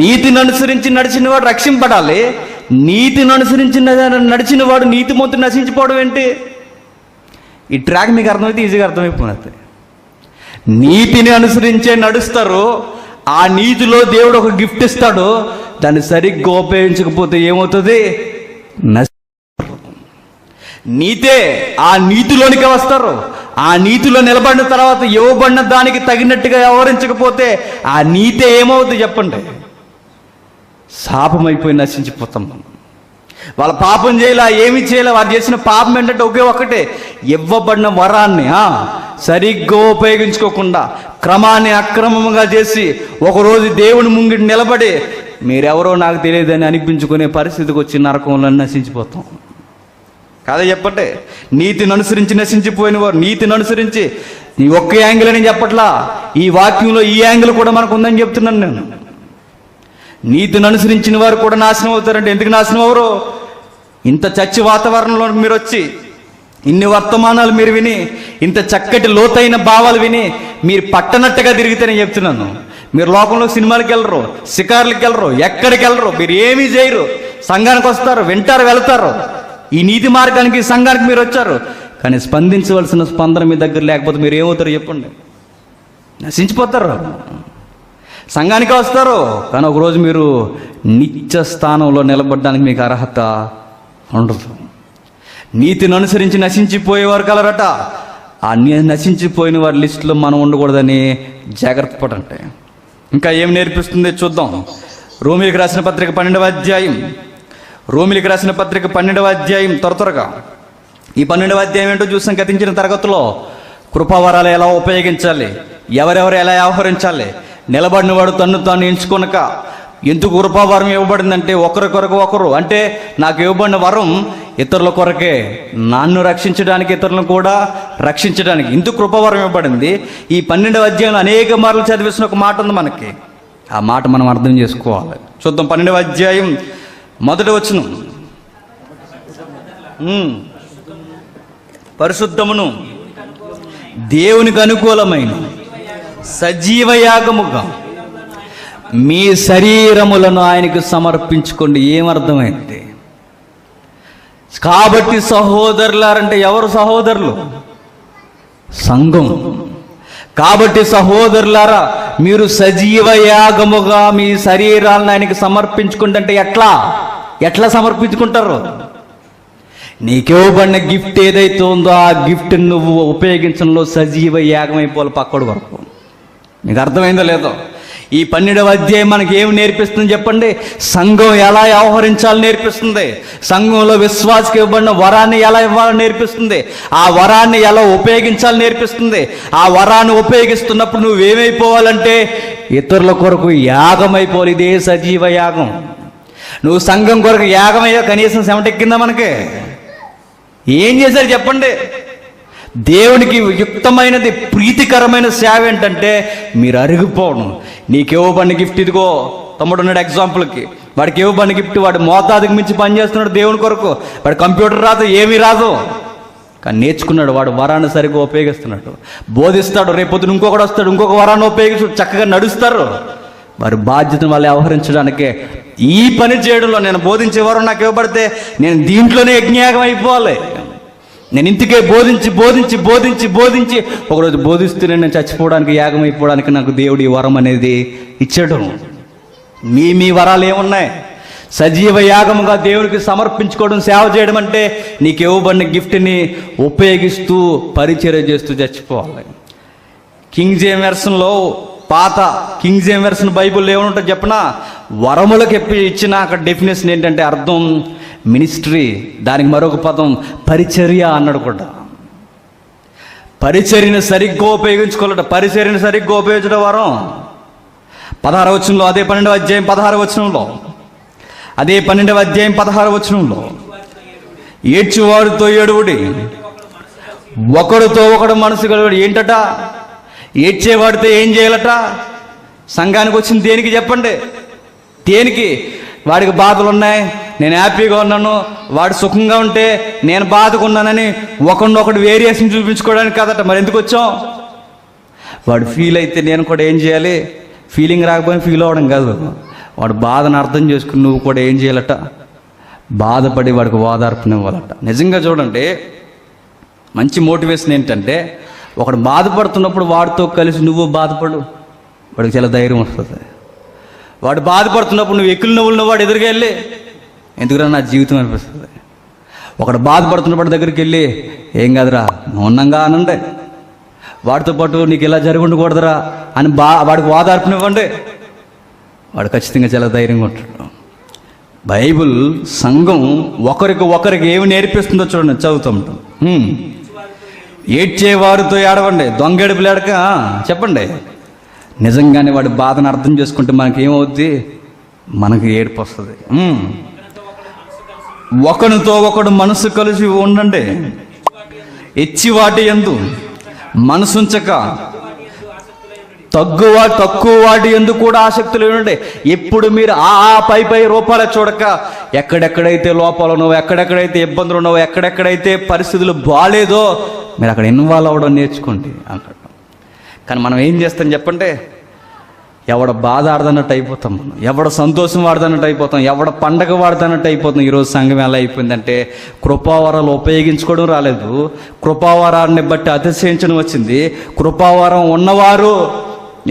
నీతిని అనుసరించి నడిచిన వాడు రక్షింపడాలి. నీతిని అనుసరించి నడిచిన వాడు నీతిమంతుడు నశించిపోవడం ఏంటి? ఈ ట్రాక్ మీకు అర్థమైతే ఈజీగా అర్థమైపోతుంది. నీతిని అనుసరించే నడుస్తారు. ఆ నీతిలో దేవుడు ఒక గిఫ్ట్ ఇస్తాడు. దాన్ని సరిగ్గా ఉపయోగించకపోతే ఏమవుతుంది? నీతే ఆ నీతిలోనికి వస్తారు. ఆ నీతిలో నిలబడిన తర్వాత ఇవ్వబడిన దానికి తగినట్టుగా వ్యవహరించకపోతే ఆ నీతే ఏమవుతుంది చెప్పండి? శాపమైపోయి నశించిపోతాం మనం. వాళ్ళ పాపం చేయలే, ఏమి చేయలే. వారు చేసిన పాపం ఏంటంటే ఒకటే, ఇవ్వబడిన వరాన్ని సరిగ్గా ఉపయోగించుకోకుండా క్రమాన్ని అక్రమంగా చేసి ఒకరోజు దేవుని ముంగిటి నిలబడి మీరెవరో నాకు తెలియదని అనిపించుకునే పరిస్థితికి వచ్చి నరకంలో నశించిపోతాం. కాదా చెప్పండి? నీతిని అనుసరించి నశించిపోయిన వారు, నీతిని అనుసరించి ఈ ఒక్క యాంగిల్ అని చెప్పట్లా, ఈ వాక్యంలో ఈ యాంగిల్ కూడా మనకు ఉందని చెప్తున్నాను నేను. నీతిని అనుసరించిన వారు కూడా నాశనం అవుతారంటే ఎందుకు నాశనం అవరు? ఇంత చచ్చి వాతావరణంలో మీరు వచ్చి ఇన్ని వర్తమానాలు మీరు విని, ఇంత చక్కటి లోతైన భావాలు విని మీరు పట్టనట్టుగా తిరిగితేనే చెప్తున్నాను. మీరు లోకంలో సినిమాలకు వెళ్ళరు, షికార్లకు వెళ్ళరు, ఎక్కడికి వెళ్ళరు, మీరు ఏమీ చేయరు. సంఘానికి వస్తారు, వింటారు, వెళ్తారు. ఈ నీతి మార్గానికి, సంఘానికి మీరు వచ్చారు, కానీ స్పందించవలసిన స్పందన మీ దగ్గర లేకపోతే మీరు ఏమవుతారు చెప్పండి? నశించిపోతారు. సంఘానికి వస్తారు, కానీ ఒకరోజు మీరు నిత్య స్థానంలో నిలబడడానికి మీకు అర్హత ఉండదు. నీతిని అనుసరించి నశించిపోయేవారు కలరట. ఆ నశించిపోయిన వారి లిస్టులో మనం ఉండకూడదని జాగ్రత్త పడండి. ఇంకా ఏం నేర్పిస్తుంది చూద్దాం. రోమిలికి రాసిన పత్రిక 12వ అధ్యాయం. రోమిలికి రాసిన పత్రిక 12వ అధ్యాయం త్వరగా. ఈ 12వ అధ్యాయం ఏంటో చూసాం గతించిన తరగతిలో. కృపావరాలు ఎలా ఉపయోగించాలి, ఎవరెవరు ఎలా వ్యవహరించాలి, నిలబడిన వాడు తన్ను తాను ఎంచుకొనక. ఎందుకు కృపావరం ఇవ్వబడిందంటే ఒకరి కొరకు ఒకరు, అంటే నాకు ఇవ్వబడిన వరం ఇతరుల కొరకే, నన్ను రక్షించడానికి, ఇతరులను కూడా రక్షించడానికి. ఇందుకు కృపావరం ఇవ్వబడింది. ఈ 12వ అధ్యాయంలో అనేక మార్లు చదివేసిన ఒక మాట ఉంది మనకి. ఆ మాట మనం అర్థం చేసుకోవాలి. చూద్దాం 12వ అధ్యాయం 1వ వచనం. పరిశుద్ధమును దేవునికి అనుకూలమైన సజీవ యాగముగా మీ శరీరములను ఆయనకు సమర్పించుకోండి. ఏమర్థమైంది? కాబట్టి సహోదరులారంటే ఎవరు సహోదరులు? సంఘం. కాబట్టి సహోదరులారా, మీరు సజీవ యాగముగా మీ శరీరాలను ఆయనకి సమర్పించుకుంటే, అంటే ఎట్లా సమర్పించుకుంటారు? నీకివ్వబడిన గిఫ్ట్ ఏదైతే ఉందో ఆ గిఫ్ట్ నువ్వు ఉపయోగించడంలో సజీవ యాగం అయిపోవాలి పక్కడు వరకు. మీకు అర్థమైందో లేదో? ఈ 12వ అధ్యాయం మనకి ఏమి నేర్పిస్తుంది చెప్పండి? సంఘం ఎలా వ్యవహరించాలో నేర్పిస్తుంది. సంఘంలో విశ్వాసకి ఇవ్వబడిన వరాన్ని ఎలా ఇవ్వాలో నేర్పిస్తుంది. ఆ వరాన్ని ఎలా ఉపయోగించాలో నేర్పిస్తుంది. ఆ వరాన్ని ఉపయోగిస్తున్నప్పుడు నువ్వేమైపోవాలంటే ఇతరుల కొరకు యాగం అయిపోవాలి. ఇదే సజీవ యాగం. నువ్వు సంఘం కొరకు యాగం అయ్యా కనీసం చెమటెక్కిందా మనకి? ఏం చేశారు చెప్పండి? దేవునికి యుక్తమైనది, ప్రీతికరమైన సేవ ఏంటంటే మీరు అరిగిపోవడం. నీకు ఇవ్వబడిన గిఫ్ట్ ఇదిగో. తమ్ముడు ఉన్నాడు ఎగ్జాంపుల్కి, వాడికి ఇవ్వబడిన గిఫ్ట్, వాడు మోతాదుకు మించి పనిచేస్తున్నాడు దేవుని కొరకు. వాడు కంప్యూటర్ రాదు, ఏమీ రాదు. కానీ నేర్చుకున్నాడు, వాడు వరాన్ని సరిగ్గా ఉపయోగిస్తున్నాడు, బోధిస్తాడు, రేపొద్దున ఇంకొకటి వస్తాడు, ఇంకొక వరాన్ని ఉపయోగించి చక్కగా నడుస్తారు. వారి బాధ్యతను వాళ్ళు వ్యవహరించడానికే ఈ పని చేయడంలో, నేను బోధించే వరం నాకు ఇవ్వబడితే నేను దీంట్లోనే యజ్ఞయాగం అయిపోవాలి, నేను ఇంటికే బోధించి బోధించి బోధించి బోధించి ఒకరోజు బోధిస్తూనే నేను చచ్చిపోవడానికి, యాగం అయిపోవడానికి నాకు దేవుడు ఈ వరం అనేది ఇచ్చాడు. మీ వరాలు ఏమున్నాయి? సజీవ యాగముగా దేవుడికి సమర్పించుకోవడం, సేవ చేయడం అంటే నీకు ఇవ్వబడిన గిఫ్ట్ని ఉపయోగిస్తూ పరిచర్య చేస్తూ చచ్చిపోవాలి. కింగ్ జేమ్స్ వెర్షన్లో, పాత కింగ్ జేమ్స్ వెర్షన్ బైబిల్లో ఏముంటుందో చెప్పనా? వరములకు ఇచ్చిన అక్కడ డెఫినేషన్ ఏంటంటే అర్థం మినిస్ట్రీ, దానికి మరొక పదం పరిచర్య అన్నాడు కూడా. పరిచర్యను సరిగ్గా ఉపయోగించుకోవాలట. పరిచర్యను సరిగ్గా ఉపయోగించడం వరం. 16వ వచనంలో, అదే 12వ అధ్యాయం 16వ వచనంలో, అదే 12వ అధ్యాయం 16వ వచనంలో, ఏడ్చువారితో ఏడువుడి, ఒకడితో ఒకడు మనసు కలుగుడు. ఏంటట? ఏడ్చేవాడితో ఏం చేయాలట? సంఘానికి వచ్చింది దేనికి చెప్పండి? దేనికి? వాడికి బాధలు ఉన్నాయి, నేను హ్యాపీగా ఉన్నాను, వాడు సుఖంగా ఉంటే నేను బాధగా ఉన్నానని ఒకడినొకడు వేరియేషన్ చూపించుకోవడానికి కదట. మరి ఎందుకు వచ్చాం? వాడు ఫీల్ అయితే నేను కూడా ఏం చేయాలి? ఫీలింగ్ రాకపోయినా ఫీల్ అవ్వడం కాదు, వాడు బాధను అర్థం చేసుకుని నువ్వు కూడా ఏం చేయాలట? బాధపడి వాడికి ఓదార్పునివ్వాలట. నిజంగా చూడండి, మంచి మోటివేషన్ ఏంటంటే, ఒకడు బాధపడుతున్నప్పుడు వాడితో కలిసి నువ్వు బాధపడు, వాడికి చాలా ధైర్యం వస్తుంది. వాడు బాధపడుతున్నప్పుడు నువ్వు ఎక్కులు నవ్వులు వాడు ఎదురుగా వెళ్ళి, ఎందుకురా నా జీవితం అనిపిస్తుంది. ఒకడు బాధపడుతున్నప్పుడు దగ్గరికి వెళ్ళి, ఏం కాదురా మౌనంగా అనండి, వాడితో పాటు నీకు ఇలా జరిగి ఉండకూడదురా అని వాడికి ఓదార్పునివ్వండి, వాడు ఖచ్చితంగా చాలా ధైర్యంగా ఉంటాడు. బైబిల్ సంఘం ఒకరికి ఏమి నేర్పిస్తుందో చూడండి, చదువుతూ ఉంటాం. ఏడ్చేవారితో ఏడవండి, దొంగెడుపులు ఏడక చెప్పండి. నిజంగానే వాడి బాధను అర్థం చేసుకుంటే మనకి ఏమవుద్ది? మనకి ఏడుపు వస్తుంది. ఒకరితో ఒకడు మనసు కలిసి ఉండండి, ఎచ్చివాటి యందు మనసుంచక తక్కువ వాటి ఎందుకు కూడా ఆసక్తులు ఉండే. ఎప్పుడు మీరు పై రూపాలు చూడక, ఎక్కడెక్కడైతే లోపాలు ఉన్నావో, ఎక్కడెక్కడైతే ఇబ్బందులు ఉన్నావో, ఎక్కడెక్కడైతే పరిస్థితులు బాగాలేదో మీరు అక్కడ ఇన్వాల్వ్ అవ్వడం నేర్చుకోండి అంటాడు. కానీ మనం ఏం చేస్తాం చెప్పండి? ఎవడ బాధ ఆడదన్నట్టు అయిపోతాం మనం, ఎవడ సంతోషం వాడదన్నట్టు అయిపోతాం, ఎవడ పండగ వాడదన్నట్టు అయిపోతాం. ఈరోజు సంఘం ఎలా అయిపోయిందంటే, కృపావరాలు ఉపయోగించుకోవడం రాలేదు, కృపావరాన్ని బట్టి అతిశయించడం వచ్చింది. కృపావరం ఉన్నవారు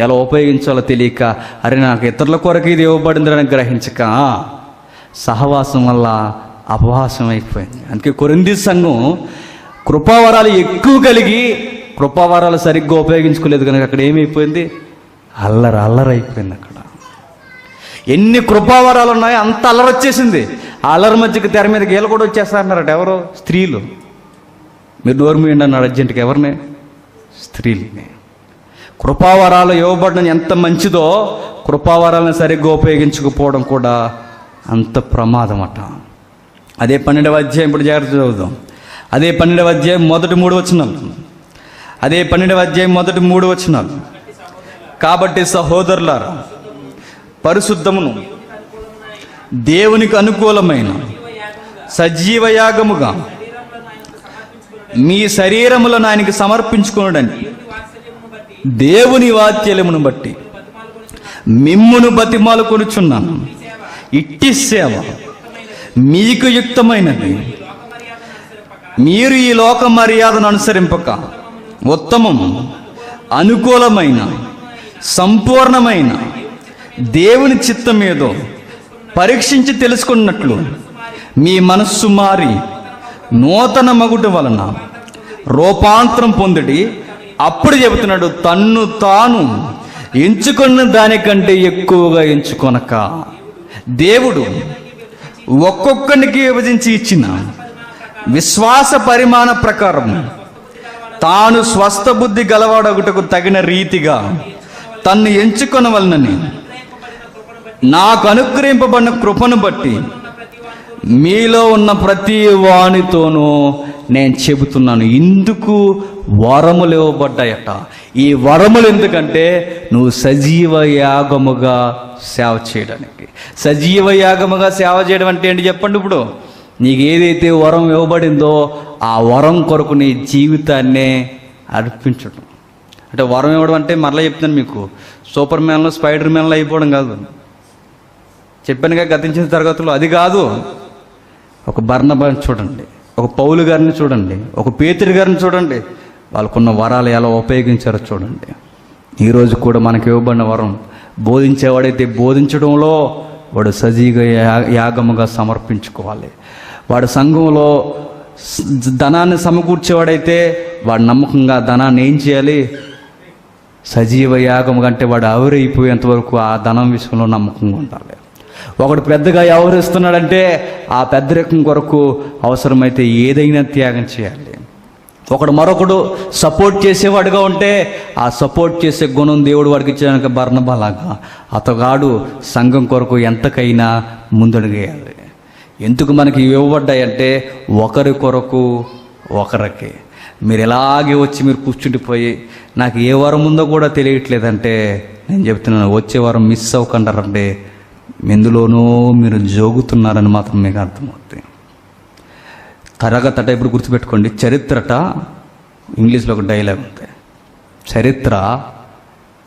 ఎలా ఉపయోగించాలో తెలియక, అరే నాకు ఇతరుల కొరకు ఇది ఇవ్వబడిందని గ్రహించక సహవాసం వల్ల అపవాసం అయిపోయింది. అందుకే కొరింథీ సంఘం కృపావరాలు ఎక్కువ కలిగి కృపావరాలు సరిగ్గా ఉపయోగించుకోలేదు కనుక అక్కడ ఏమైపోయింది? అల్లరైపోయింది. అక్కడ ఎన్ని కృపావరాలు ఉన్నాయో అంత అల్లరి వచ్చేసింది. ఆ అల్లరి మధ్యకి తెర మీద గీల కూడా వచ్చేస్తారన్నారట. ఎవరో? స్త్రీలు. మీరు నోరు మూయండి అన్నాడు అర్జెంటుగా. ఎవరిని? స్త్రీలని. కృపావరాలు ఇవ్వబడడం ఎంత మంచిదో, కృపావరాలను సరిగ్గా ఉపయోగించకపోవడం కూడా అంత ప్రమాదం అట. అదే 12వ అధ్యాయం, ఇప్పుడు జాగ్రత్త చదువుదాం. అదే 12వ అధ్యాయం మొదటి 3 వచనాలు. అదే 12వ అధ్యాయం మొదటి 3 వచనాలు. కాబట్టి సహోదరులారా, పరిశుద్ధమును దేవునికి అనుకూలమైన సజీవ యాగముగా మీ శరీరములను ఆయనకి సమర్పించుకోవడానికి దేవుని వాత్సల్యమును బట్టి మిమ్మును బతిమాలు కొనుచున్నాను. ఇట్టి సేవ మీకు యుక్తమైనది. మీరు ఈ లోక మర్యాదను అనుసరింపక ఉత్తమము, అనుకూలమైన, సంపూర్ణమైన దేవుని చిత్తం ఏదో పరీక్షించి తెలుసుకున్నట్లు మీ మనస్సు మారి నూతన మగుట వలన రూపాంతరం పొందిడి. అప్పుడు చెబుతున్నాడు, తన్ను తాను ఎంచుకున్న దానికంటే ఎక్కువగా ఎంచుకొనక దేవుడు ఒక్కొక్కరికి విభజించి ఇచ్చిన విశ్వాస పరిమాణ ప్రకారం తాను స్వస్థ బుద్ధి గలవాడొకటకు తగిన రీతిగా తన్ను ఎంచుకొనవలనని నాకు అనుగ్రహింపబడిన కృపను బట్టి మీలో ఉన్న ప్రతి వానితోనూ నేను చెబుతున్నాను. ఇందుకు వరములు ఇవ్వబడ్డాయట. ఈ వరములు ఎందుకంటే నువ్వు సజీవ యాగముగా సేవ చేయడానికి. సజీవ యాగముగా సేవ చేయడం అంటే ఏంటి చెప్పండి? ఇప్పుడు నీకు ఏదైతే వరం ఇవ్వబడిందో ఆ వరం కొరకు నీ జీవితాన్నే అర్పించడం. అంటే వరం ఇవ్వడం అంటే మరలా చెప్తున్నాను మీకు, సూపర్ మ్యాన్లో స్పైడర్ మ్యాన్లో అయిపోవడం కాదు. చెప్పానుగా గతించిన తరగతులు, అది కాదు. ఒక బర్నబాని చూడండి, ఒక పౌలు గారిని చూడండి, ఒక పేతురు గారిని చూడండి, వాళ్ళకున్న వరాలు ఎలా ఉపయోగించారో చూడండి. ఈరోజు కూడా మనకి ఇవ్వబడిన వరం, బోధించేవాడైతే బోధించడంలో వాడు సజీవ యాగముగా సమర్పించుకోవాలి. వాడు సంఘంలో ధనాన్ని సమకూర్చేవాడైతే వాడు నమ్మకంగా ధనాన్ని ఏం చేయాలి? సజీవ యాగముగా, అంటే వాడు ఆవిరైపోయేంత వరకు ఆ ధనం విషయంలో నమ్మకంగా ఉండాలి. ఒకడు పెద్దగా వ్యవహరిస్తున్నాడంటే ఆ పెద్దరికం కొరకు అవసరమైతే ఏదైనా త్యాగం చేయాలి. మరొకడు సపోర్ట్ చేసేవాడుగా ఉంటే ఆ సపోర్ట్ చేసే గుణం దేవుడు వాడికి ఇచ్చాక బర్నబాలాగా అతగాడు సంఘం కొరకు ఎంతకైనా ముందడుగేయాలి. ఎందుకు మనకి ఇవ్వబడ్డాయంటే ఒకరి కొరకు ఒకరికి. మీరు ఎలాగే వచ్చి మీరు కూర్చుండిపోయి నాకు ఏ వారం ఉందో కూడా తెలియట్లేదంటే నేను చెప్తున్నాను, వచ్చే వారం మిస్ అవ్వకంటారంటే ఎందులోనూ మీరు జోగుతున్నారని మాత్రం మీకు అర్థమవుతుంది. తరగతట ఇప్పుడు గుర్తుపెట్టుకోండి, చరిత్రట ఇంగ్లీష్లో ఒక డైలాగ్ ఉంది, చరిత్ర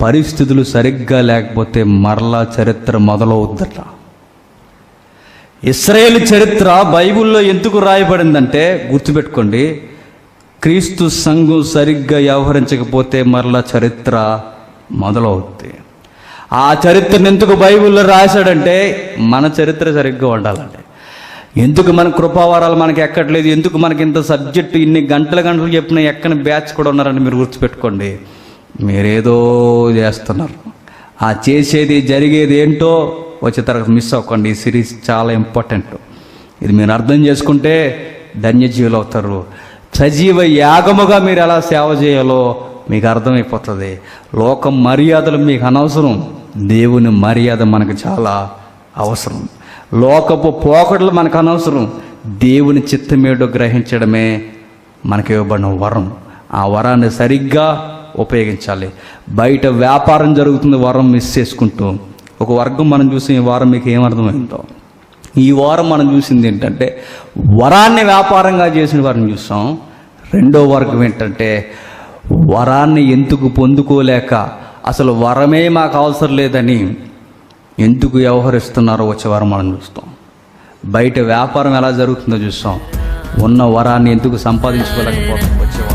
పరిస్థితులు సరిగ్గా లేకపోతే మరలా చరిత్ర మొదలవుద్దట. ఇశ్రాయేలు చరిత్ర బైబిల్లో ఎందుకు రాయబడిందంటే గుర్తుపెట్టుకోండి, క్రీస్తు సంఘం సరిగ్గా వ్యవహరించకపోతే మరలా చరిత్ర మొదలవుద్ది. ఆ చరిత్రను ఎందుకు బైబిల్లో రాశాడంటే మన చరిత్ర సరిగ్గా ఉండాలంటే. ఎందుకు మన కృపావారాలు మనకి ఎక్కట్లేదు, ఎందుకు మనకి ఇంత సబ్జెక్టు ఇన్ని గంటలు చెప్పిన ఎక్కని బ్యాచ్ కూడా ఉన్నారని మీరు గుర్తుపెట్టుకోండి. మీరేదో చేస్తున్నారు, ఆ చేసేది జరిగేది ఏంటో వచ్చే తరగతి మిస్ అవ్వకండి. ఈ సిరీస్ చాలా ఇంపార్టెంట్. ఇది మీరు అర్థం చేసుకుంటే ధన్యజీవులు అవుతారు. సజీవ యాగముగా మీరు ఎలా సేవ చేయాలో మీకు అర్థమైపోతుంది. లోకం మర్యాదలు మీకు అనవసరం, దేవుని మర్యాద మనకు చాలా అవసరం. లోకపు పోకడలు మనకు అనవసరం, దేవుని చిత్తమేడో గ్రహించడమే మనకి ఇవ్వబడిన వరం. ఆ వరాన్ని సరిగ్గా ఉపయోగించాలి. బయట వ్యాపారం జరుగుతుంది వరం మిస్ చేసుకుంటూ. ఒక వర్గం మనం చూసి ఈ వారం మీకు ఏమర్థమైందో, ఈ వారం మనం చూసింది ఏంటంటే వరాన్ని వ్యాపారంగా చేసిన వారిని చూసాం. రెండో వర్గం ఏంటంటే వరాన్ని ఎందుకు పొందుకోలేక అసలు వరమే మాకు అవసరం లేదని ఎందుకు వ్యవహరిస్తున్నారో వచ్చే వారం మనం చూస్తాం. బయట వ్యాపారం ఎలా జరుగుతుందో చూస్తాం. ఉన్న వరాన్ని ఎందుకు సంపాదించుకోలేకపోతాం వచ్చే వారం.